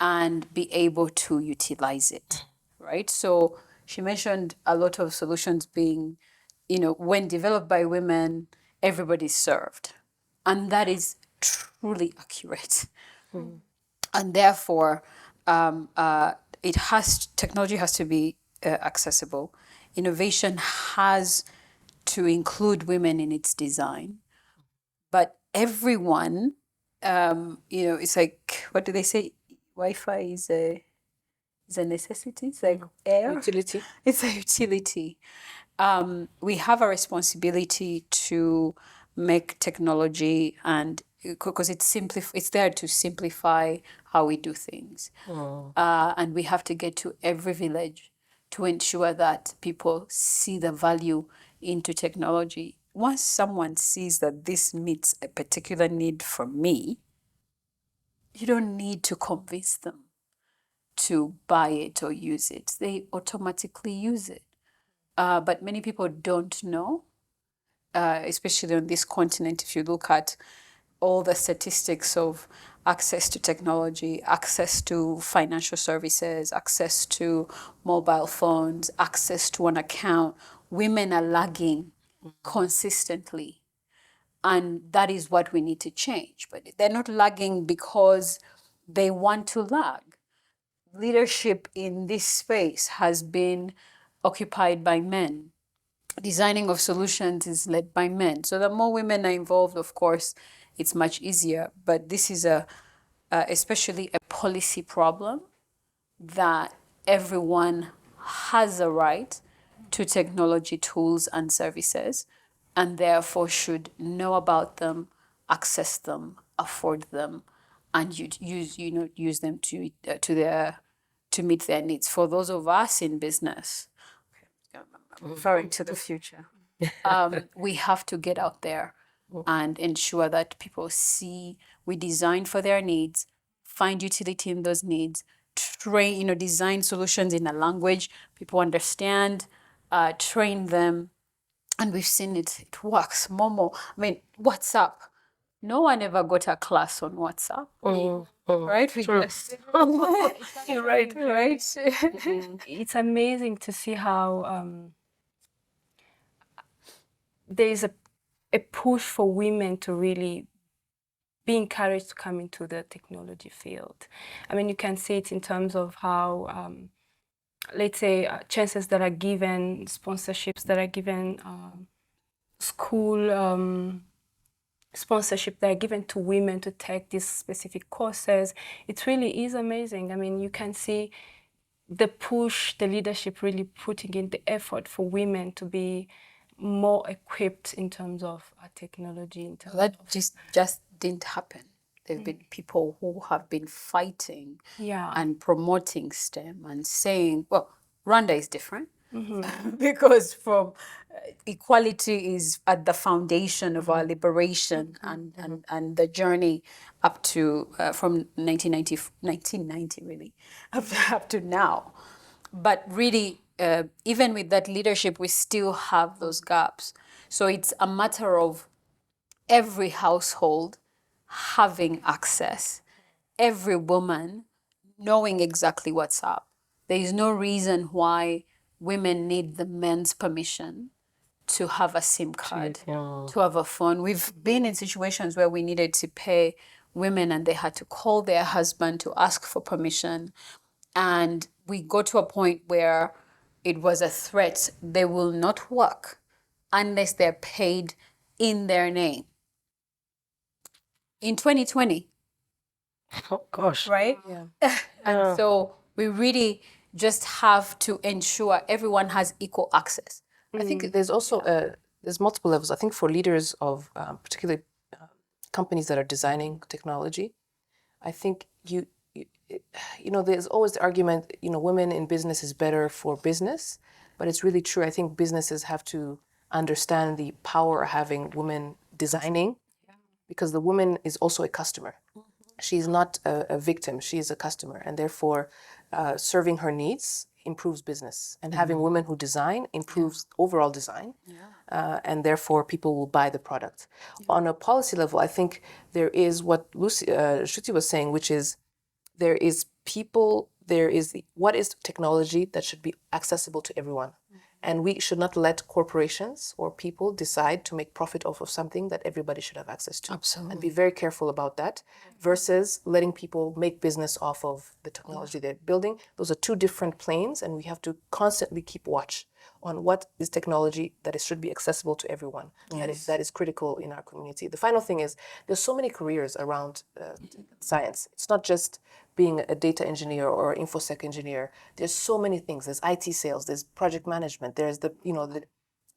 S4: and be able to utilize it, right? So she mentioned a lot of solutions being, when developed by women, everybody's served. And that is truly accurate. And therefore, technology has to be accessible. Innovation has to include women in its design. But everyone, it's like, what do they say? Wi-Fi is a necessity. It's like air.
S2: Utility.
S4: It's a utility. We have a responsibility to make technology, and because it's there to simplify how we do things. And we have to get to every village to ensure that people see the value into technology. Once someone sees that this meets a particular need for me, you don't need to convince them to buy it or use it. They automatically use it. But many people don't know, especially on this continent. If you look at all the statistics of access to technology, access to financial services, access to mobile phones, access to an account, women are lagging consistently. And that is what we need to change. But they're not lagging because they want to lag. Leadership in this space has been occupied by men. Designing of solutions is led by men. So the more women are involved, of course, it's much easier. But this is especially a policy problem, that everyone has a right to technology tools and services, and therefore should know about them, access them, afford them, and use them to meet their needs. For those of us in business, I'm referring to the future, we have to get out there and ensure that people see we design for their needs, find utility in those needs, train, design solutions in a language people understand, train them, and we've seen it works. Momo, I mean, WhatsApp. No one ever got a class on WhatsApp, right? We
S1: True.
S4: just
S1: You're right.
S4: right.
S2: It's amazing to see how there is a push for women to really be encouraged to come into the technology field. I mean, you can see it in terms of how, let's say, chances that are given, sponsorships that are given, school sponsorship that are given to women to take these specific courses. It really is amazing. I mean, you can see the push, the leadership really putting in the effort for women to be more equipped in terms of technology. In terms
S4: That
S2: of,
S4: just didn't happen. There've been people who have been fighting
S2: yeah.
S4: and promoting STEM and saying, well, Rwanda is different because from equality is at the foundation of our liberation and the journey up to from 1990 really up to now. But really, even with that leadership, we still have those gaps. So it's a matter of every household having access, every woman knowing exactly what's up. There is no reason why women need the men's permission to have a SIM card, to have a phone. We've been in situations where we needed to pay women and they had to call their husband to ask for permission. And we got to a point where it was a threat. They will not work unless they're paid in their name. In 2020,
S1: Oh gosh.
S4: right?
S3: Yeah.
S4: And so we really just have to ensure everyone has equal access.
S3: I think there's also there's multiple levels. I think for leaders of particularly companies that are designing technology, I think there's always the argument, women in business is better for business, but it's really true. I think businesses have to understand the power of having women designing, because the woman is also a customer. She's not a victim, she is a customer, and therefore serving her needs improves business. And having women who design improves overall design, and therefore people will buy the product. On a policy level, I think there is what Nshuti was saying, which is there is what is technology that should be accessible to everyone. And we should not let corporations or people decide to make profit off of something that everybody should have access to.
S4: Absolutely.
S3: And be very careful about that versus letting people make business off of the technology they're building. Those are two different planes, and we have to constantly keep watch on what is technology that should be accessible to everyone. That is critical in our community. The final thing is there's so many careers around science. It's not just being a data engineer or infosec engineer. There's so many things. There's IT sales, there's project management, there's the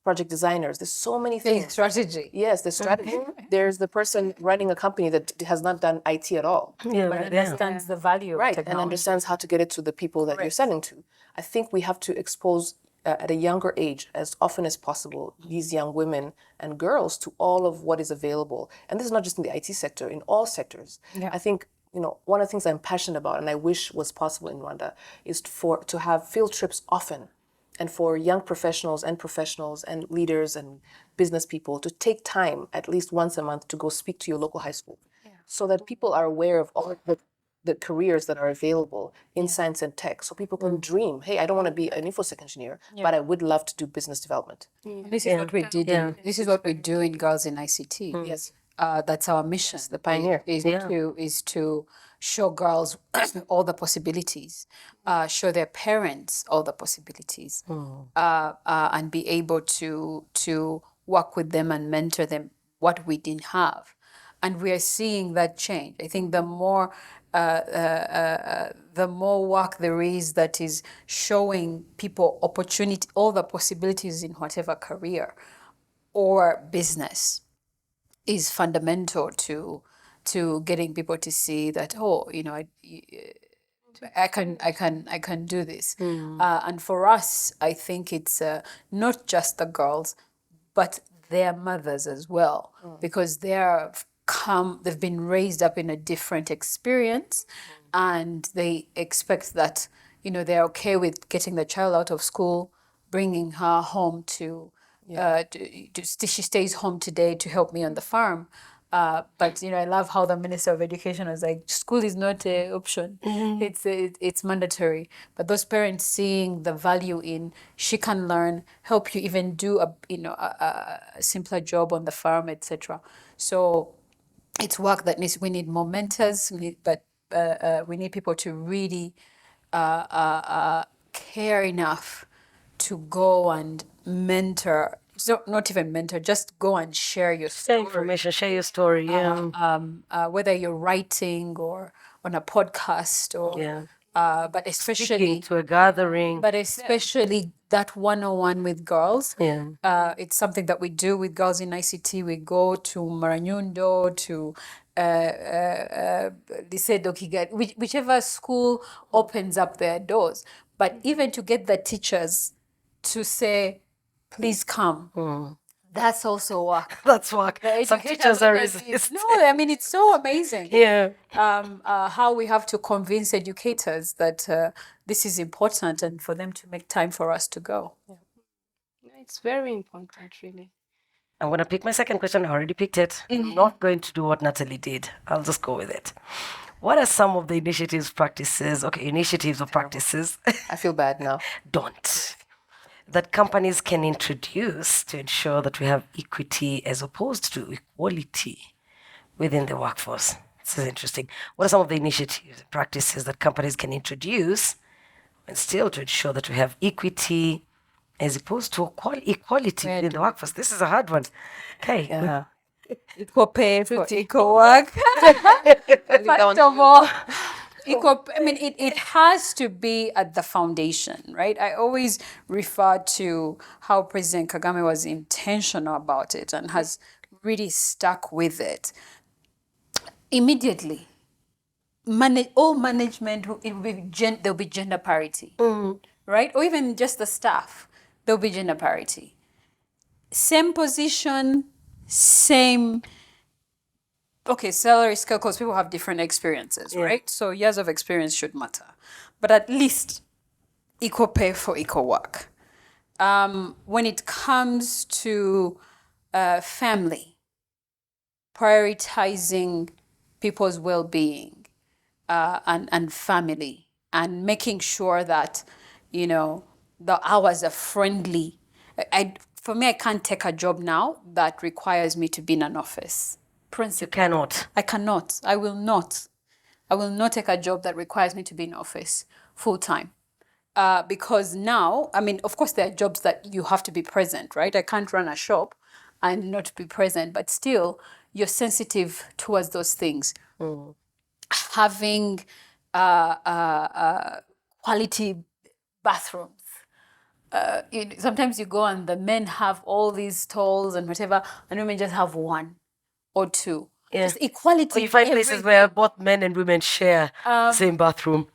S3: project designers. There's so many things.
S4: Strategy.
S3: Yes, there's strategy. There's the person running a company that has not done IT at all.
S1: Yeah,
S4: But
S1: right, yeah.
S4: understands the value of
S3: Right,
S4: technology.
S3: and understands how to get it to the people that you're selling to. I think we have to expose at a younger age, as often as possible, these young women and girls to all of what is available. And this is not just in the IT sector, in all sectors. I think one of the things I'm passionate about, and I wish was possible in Rwanda, is to have field trips often, and for young professionals and leaders and business people to take time at least once a month to go speak to your local high school, so that people are aware of all the careers that are available in science and tech, so people can dream, hey, I don't want to be an infosec engineer, but I would love to do business development.
S4: This is what we did. This is what we do in Girls in ICT.
S3: Yes.
S4: That's our mission.
S3: The pioneer.
S4: Is to show girls all the possibilities, show their parents all the possibilities, and be able to work with them and mentor them what we didn't have. And we are seeing that change. I think the more work there is that is showing people opportunity, all the possibilities in whatever career, or business is fundamental to getting people to see that, oh, I can do this. And for us, I think it's not just the girls, but their mothers as well, because they've been raised up in a different experience, and they expect that they're okay with getting the child out of school, bringing her home she stays home today to help me on the farm. But I love how the Minister of Education was like, school is not an option; it's mandatory. But those parents seeing the value in, she can learn, help you even do a simpler job on the farm, etc. So it's work that we need more mentors, but we need people to really care enough to go and mentor. So not even mentor, just go and share your
S1: Share
S4: story.
S1: information, share your story. Yeah.
S4: Whether you're writing or on a podcast or
S1: Yeah.
S4: but especially
S1: Speaking to a gathering.
S4: but especially that one-on-one with girls.
S1: Yeah.
S4: It's something that we do with girls in ICT. We go to Maranyundo, to Lycée do Kigali, whichever school opens up their doors. But even to get the teachers to say, please come, that's also work.
S1: That's work.
S4: The
S1: Some
S4: educators
S1: teachers are
S4: are like,
S1: resistant.
S4: no, I mean, it's so amazing.
S1: Yeah.
S4: How we have to convince educators that this is important, and for them to make time for us to go.
S2: It's very important, really.
S1: I'm going to pick my second question. I already picked it. I'm not going to do what Nathalie did. I'll just go with it. What are some of the initiatives or practices?
S3: I feel bad now.
S1: Don't. That companies can introduce to ensure that we have equity as opposed to equality within the workforce. This is interesting. What are some of the initiatives and practices that companies can introduce and still to ensure that we have equity as opposed to equality within the workforce? This is a hard one. Okay.
S3: Yeah.
S4: Equal pay for equal work. First
S3: one
S4: of all, it has to be at the foundation, right? I always refer to how President Kagame was intentional about it and has really stuck with it. Immediately, all management, there'll be gender parity, right? Or even just the staff, there'll be gender parity. Same position, same salary scale, because people have different experiences, right? So years of experience should matter. But at least equal pay for equal work. When it comes to family, prioritizing people's well-being and family, and making sure that, the hours are friendly. For me, I can't take a job now that requires me to be in an office.
S1: You cannot.
S4: I cannot. I will not. I will not take a job that requires me to be in office full time. Because now, of course, there are jobs that you have to be present, right? I can't run a shop and not be present, but still, you're sensitive towards those things. Having quality bathrooms. Sometimes you go and the men have all these stalls and whatever, and women just have one or two.
S1: Yeah.
S4: Just equality.
S1: Or you find places where both men and women share the same bathroom.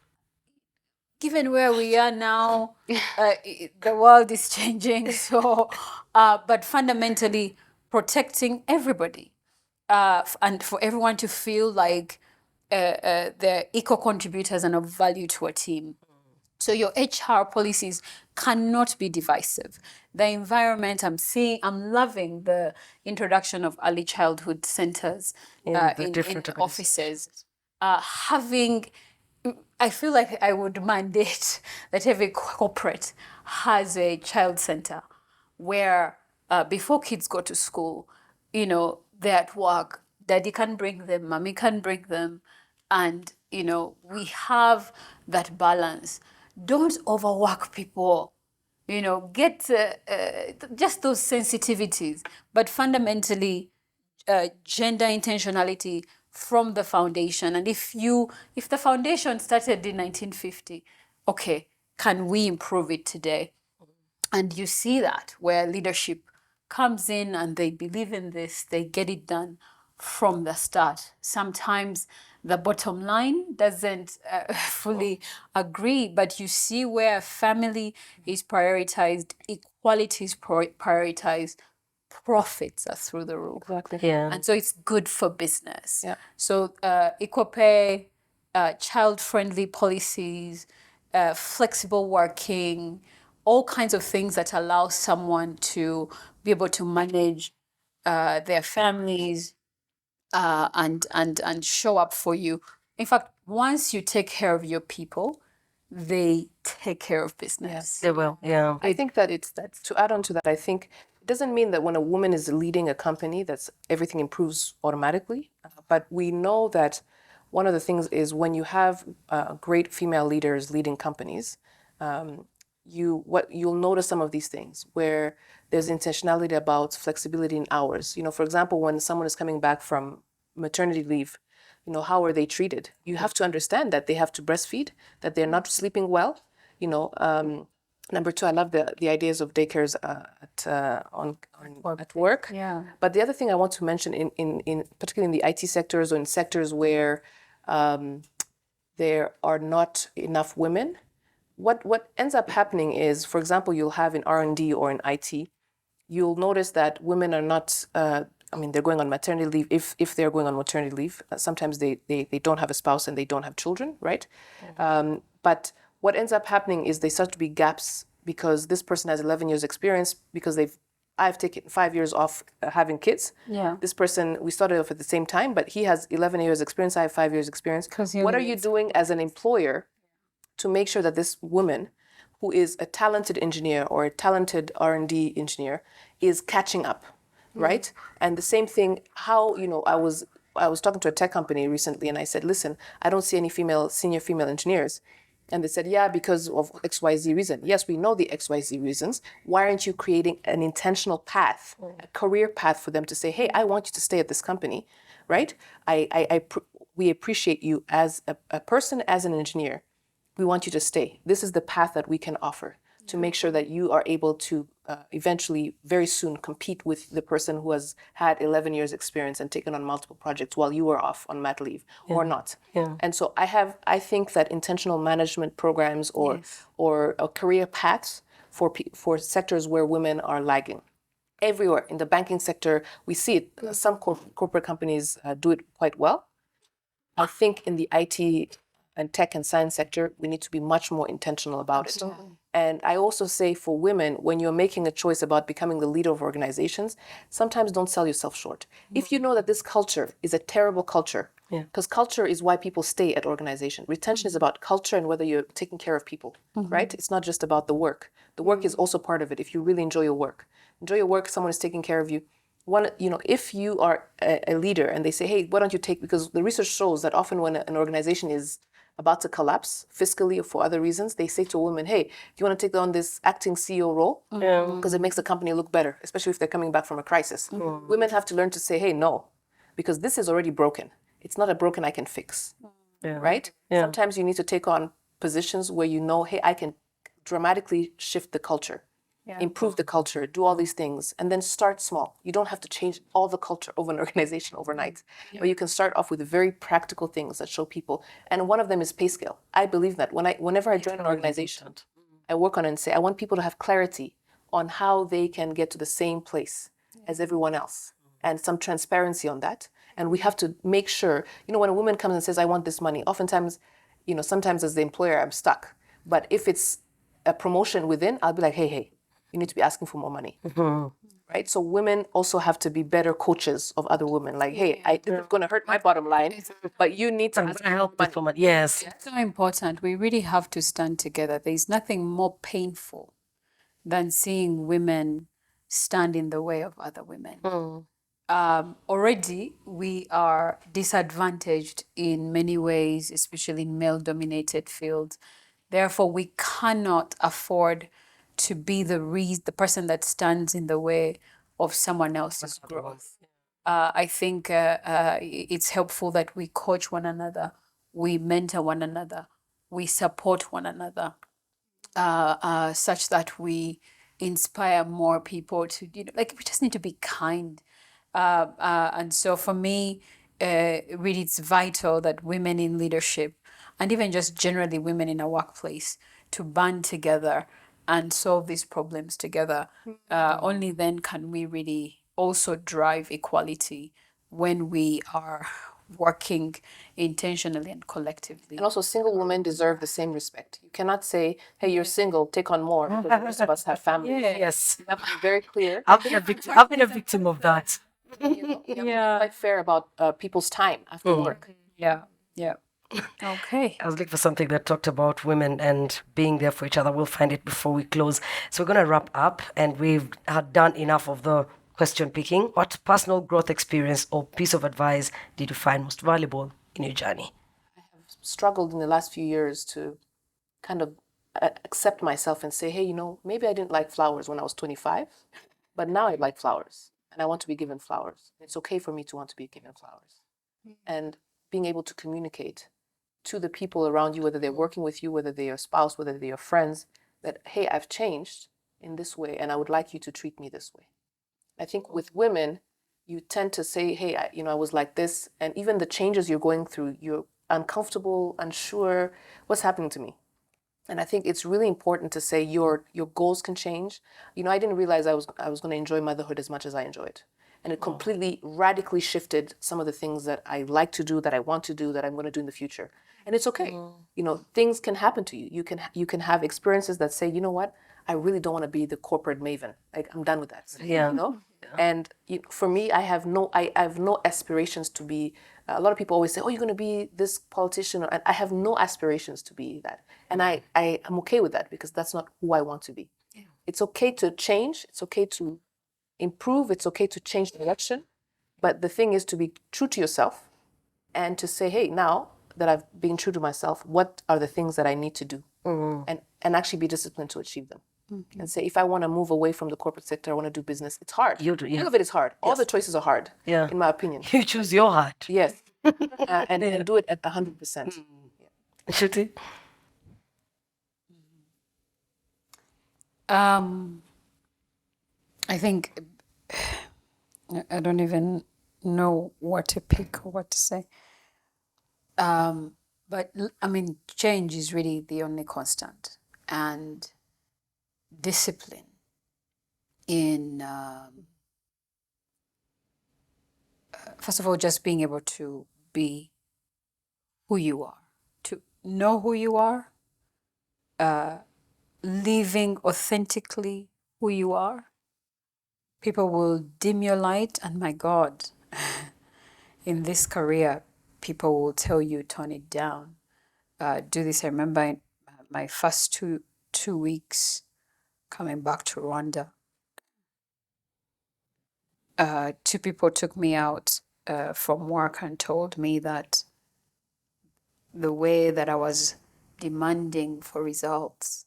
S4: Given where we are now, the world is changing. So, but fundamentally protecting everybody, and for everyone to feel like they're equal contributors and of value to a team. So your HR policies cannot be divisive. The environment I'm loving the introduction of early childhood centers in offices. I feel like I would mandate that every corporate has a child center where before kids go to school, they're at work, daddy can bring them, mommy can bring them, and, we have that balance. Don't overwork people, get just those sensitivities, but fundamentally gender intentionality from the foundation. And if the foundation started in 1950, okay, can we improve it today? And you see that where leadership comes in and they believe in this, they get it done from the start. Sometimes the bottom line doesn't fully agree, but you see where family is prioritized, equality is prioritized, profits are through the roof.
S3: Exactly.
S1: Yeah.
S4: And so it's good for business.
S3: Yeah.
S4: So equal pay, child-friendly policies, flexible working, all kinds of things that allow someone to be able to manage their families and show up for you. In fact, once you take care of your people, they take care of business.
S1: They will. Yeah.
S3: I think that to add on to that, I think it doesn't mean that when a woman is leading a company, that's everything improves automatically. But we know that one of the things is when you have great female leaders leading companies, you'll notice some of these things where there's intentionality about flexibility in hours. For example, when someone is coming back from maternity leave, how are they treated? You have to understand that they have to breastfeed, that they're not sleeping well. Number two, I love the ideas of daycares at work.
S4: Yeah.
S3: But the other thing I want to mention in particularly in the IT sectors or in sectors where there are not enough women, what ends up happening is, for example, you'll have in R&D or in IT, you'll notice that women are not, they're going on maternity leave. If they're going on maternity leave, sometimes they don't have a spouse and they don't have children, right? But what ends up happening is they start to be gaps because this person has 11 years experience because I've taken 5 years off having kids.
S4: Yeah.
S3: This person, we started off at the same time, but he has 11 years experience, I have 5 years experience. What are you doing as an employer to make sure that this woman, who is a talented engineer or a talented R&D engineer, is catching up, right? And the same thing, I was talking to a tech company recently and I said, listen, I don't see any senior female engineers. And they said, yeah, because of XYZ reason. Yes, we know the XYZ reasons. Why aren't you creating an intentional path, a career path for them to say, hey, I want you to stay at this company, right? We appreciate you as a person, as an engineer. We want you to stay. This is the path that we can offer to make sure that you are able to eventually, very soon, compete with the person who has had 11 years experience and taken on multiple projects while you were off on mat leave or not.
S1: Yeah.
S3: And so I think that intentional management programs or career paths for sectors where women are lagging. Everywhere in the banking sector, we see it. Some corporate companies do it quite well. I think in the IT and tech and science sector, we need to be much more intentional about it. And I also say for women, when you're making a choice about becoming the leader of organizations, sometimes don't sell yourself short. If you know that this culture is a terrible culture, because culture is why people stay at organization. Retention is about culture and whether you're taking care of people, right? It's not just about the work. The work is also part of it. If you really enjoy your work, someone is taking care of you. If you are a leader and they say, hey, why don't you take, because the research shows that often when an organization is about to collapse fiscally or for other reasons, they say to a woman, hey, do you want to take on this acting CEO role? Because it makes the company look better, especially if they're coming back from a crisis. Women have to learn to say, hey, no, because this is already broken. It's not a broken I can fix, right?
S1: Yeah.
S3: Sometimes you need to take on positions where you know, hey, I can dramatically shift the culture, improve the culture, do all these things, and then start small. You don't have to change all the culture of an organization overnight, but you can start off with very practical things that show people. And one of them is pay scale. I believe that whenever I join an organization, I work on it and say, I want people to have clarity on how they can get to the same place as everyone else and some transparency on that. And we have to make sure, when a woman comes and says, I want this money, oftentimes, sometimes as the employer, I'm stuck. But if it's a promotion within, I'll be like, hey, you need to be asking for more money, right? So women also have to be better coaches of other women. Like, hey, this is going to hurt my bottom line, but you need to ask
S1: help with for money. Yes.
S4: It's so important. We really have to stand together. There's nothing more painful than seeing women stand in the way of other women. Already, we are disadvantaged in many ways, especially in male-dominated fields. Therefore, we cannot afford to be the person that stands in the way of someone else's growth. I think it's helpful that we coach one another, we mentor one another, we support one another, such that we inspire more people to, like, we just need to be kind. And so for me, really, it's vital that women in leadership, and even just generally women in a workplace, to band together and solve these problems together. Only then can we really also drive equality, when we are working intentionally and collectively.
S3: And also, single women deserve the same respect. You cannot say, "Hey, you're single, take on more," because the rest of us have families.
S1: Yes.
S3: You have to be very clear.
S1: I've been a victim of that.
S3: You have to be quite fair about people's time after work.
S4: Yeah, yeah. Okay.
S1: I was looking for something that talked about women and being there for each other. We'll find it before we close. So we're going to wrap up, and we've had done enough of the question picking. What personal growth experience or piece of advice did you find most valuable in your journey?
S3: Struggled in the last few years to kind of accept myself and say, hey, maybe I didn't like flowers when I was 25, but now I like flowers and I want to be given flowers. It's okay for me to want to be given flowers. And being able to communicate to the people around you, whether they're working with you, whether they're your spouse, whether they're your friends, that, hey, I've changed in this way and I would like you to treat me this way. I think with women, you tend to say, hey, I was like this. And even the changes you're going through, you're uncomfortable, unsure, what's happening to me? And I think it's really important to say your goals can change. I didn't realize I was going to enjoy motherhood as much as I enjoyed. And it completely, radically shifted some of the things that I like to do, that I want to do, that I'm going to do in the future. And it's okay. Things can happen to you. You can have experiences that say, you know what? I really don't want to be the corporate maven. Like, I'm done with that.
S1: Yeah.
S3: And for me, I have no aspirations to be. A lot of people always say, "Oh, you're going to be this politician," and I have no aspirations to be that. And I am okay with that, because that's not who I want to be. Yeah. It's okay to change. It's okay to improve. It's okay to change direction. But the thing is to be true to yourself, and to say, "Hey, now that I've been true to myself, what are the things that I need to do?" And actually be disciplined to achieve them. And say, if I want to move away from the corporate sector, I want to do business, it's hard.
S1: You do, yeah.
S3: All of it is hard. All the choices are hard,
S1: Yeah.
S3: in my opinion.
S1: You choose your heart.
S3: Yes. And do it at 100%.
S1: Nshuti?
S4: I think I don't even know what to pick or what to say. But I mean, change is really the only constant, and discipline in first of all, just being able to be who you are, to know who you are, living authentically who you are. People will dim your light, and my God, in this career, people will tell you, turn it down. Do this. I remember in my first two weeks coming back to Rwanda, two people took me out from work and told me that the way that I was demanding for results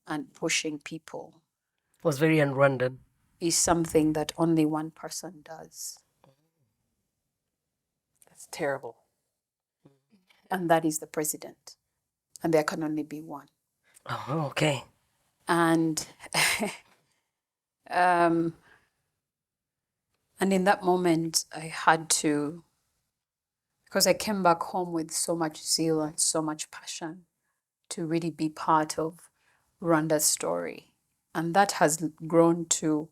S4: and pushing people
S1: Was very un-Rwandan.
S4: is something that only one person does.
S3: That's terrible.
S4: And that is the president. And there can only be one.
S1: Oh, okay.
S4: And and in that moment, I had to, because I came back home with so much zeal and so much passion to really be part of Rwanda's story. And that has grown to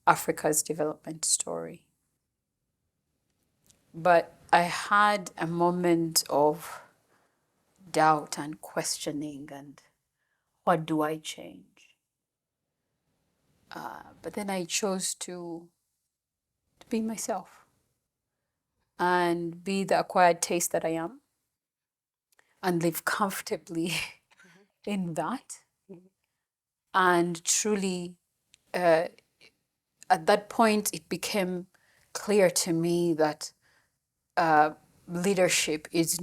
S4: Africa's development story. But I had a moment of doubt and questioning, and what do I change? But then I chose to be myself and be the acquired taste that I am, and live comfortably in that. And truly, at that point, it became clear to me that leadership is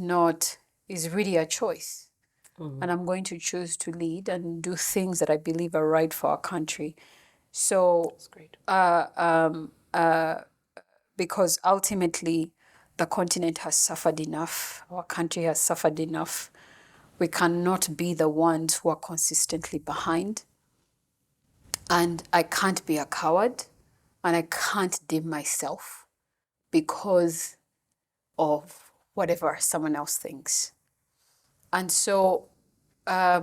S4: really a choice. And I'm going to choose to lead and do things that I believe are right for our country. So,
S3: That's great.
S4: because ultimately the continent has suffered enough, our country has suffered enough. We cannot be the ones who are consistently behind. And I can't be a coward, and I can't dim myself because of whatever someone else thinks. And so I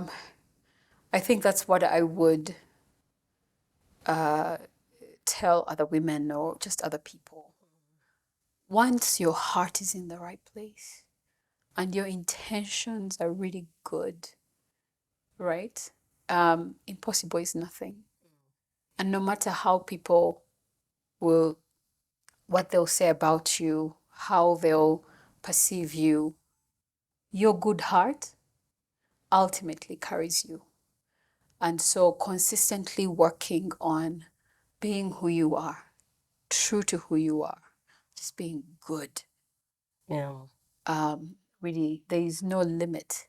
S4: think that's what I would tell other women or just other people. Once your heart is in the right place and your intentions are really good, right? Impossible is nothing. And no matter how people will, what they'll say about you, how they'll perceive you, your good heart ultimately carries you. And so consistently working on being who you are, true to who you are, just being good.
S1: Yeah.
S4: Really, there is no limit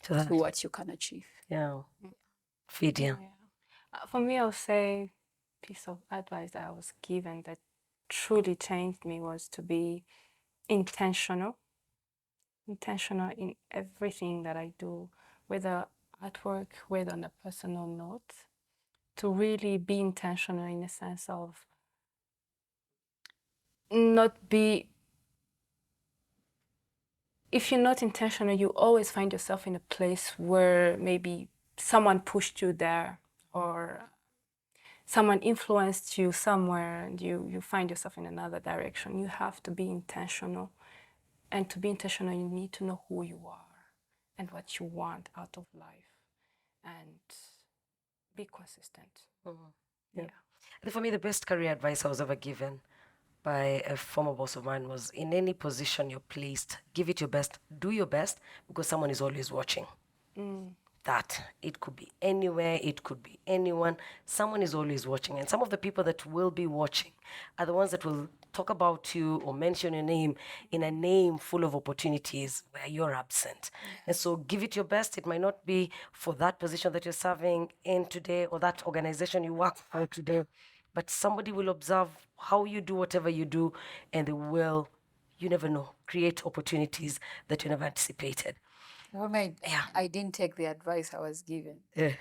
S1: To that.
S4: to what you can achieve.
S1: Yeah. Fiidia.
S2: For me, I'll say piece of advice that I was given that truly changed me was to be intentional in everything that I do, whether at work, whether on a personal note, to really be intentional in the sense of not be, if you're not intentional, you always find yourself in a place where maybe someone pushed you there or someone influenced you somewhere and you find yourself in another direction. You have to be intentional. And to be intentional, you need to know who you are and what you want out of life and be consistent.
S1: Yeah. I think for me, the best career advice I was ever given by a former boss of mine was, in any position you're placed, give it your best, do your best, because someone is always watching. That it could be anywhere, it could be anyone, someone is always watching. And some of the people that will be watching are the ones that will talk about you or mention your name in a name full of opportunities where you're absent. And so give it your best. It might not be for that position that you're serving in today or that organization you work for today, but somebody will observe how you do whatever you do, and they will, you never know, create opportunities that you never anticipated.
S4: I didn't take the advice I was given.
S1: Yeah.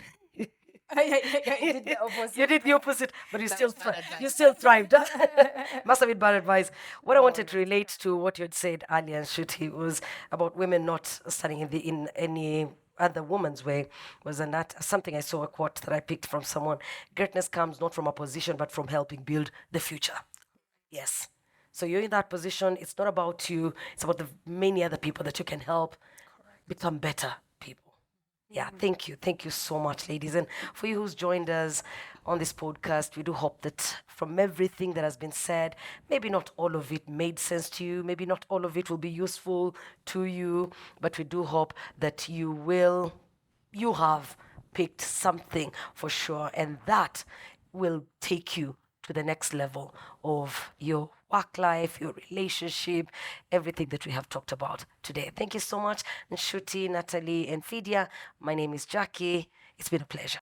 S4: I did the opposite.
S1: You did the opposite, but you still
S4: bad advice.
S1: you still thrived. Must have been bad advice. What I wanted to relate to what you had said earlier, Nshuti, was about women not standing in any other woman's way. Was that something I saw, a quote that I picked from someone? Greatness comes not from a position, but from helping build the future. Yes. So you're in that position. It's not about you. It's about the many other people that you can help become better people. Yeah, thank you. Thank you so much, ladies. And for you who's joined us on this podcast, we do hope that from everything that has been said, maybe not all of it made sense to you, maybe not all of it will be useful to you, but we do hope that you have picked something for sure, and that will take you to the next level of your work life, your relationship, everything that we have talked about today. Thank you so much, Nshuti, Nathalie, and Fiidia. My name is Jackie. It's been a pleasure.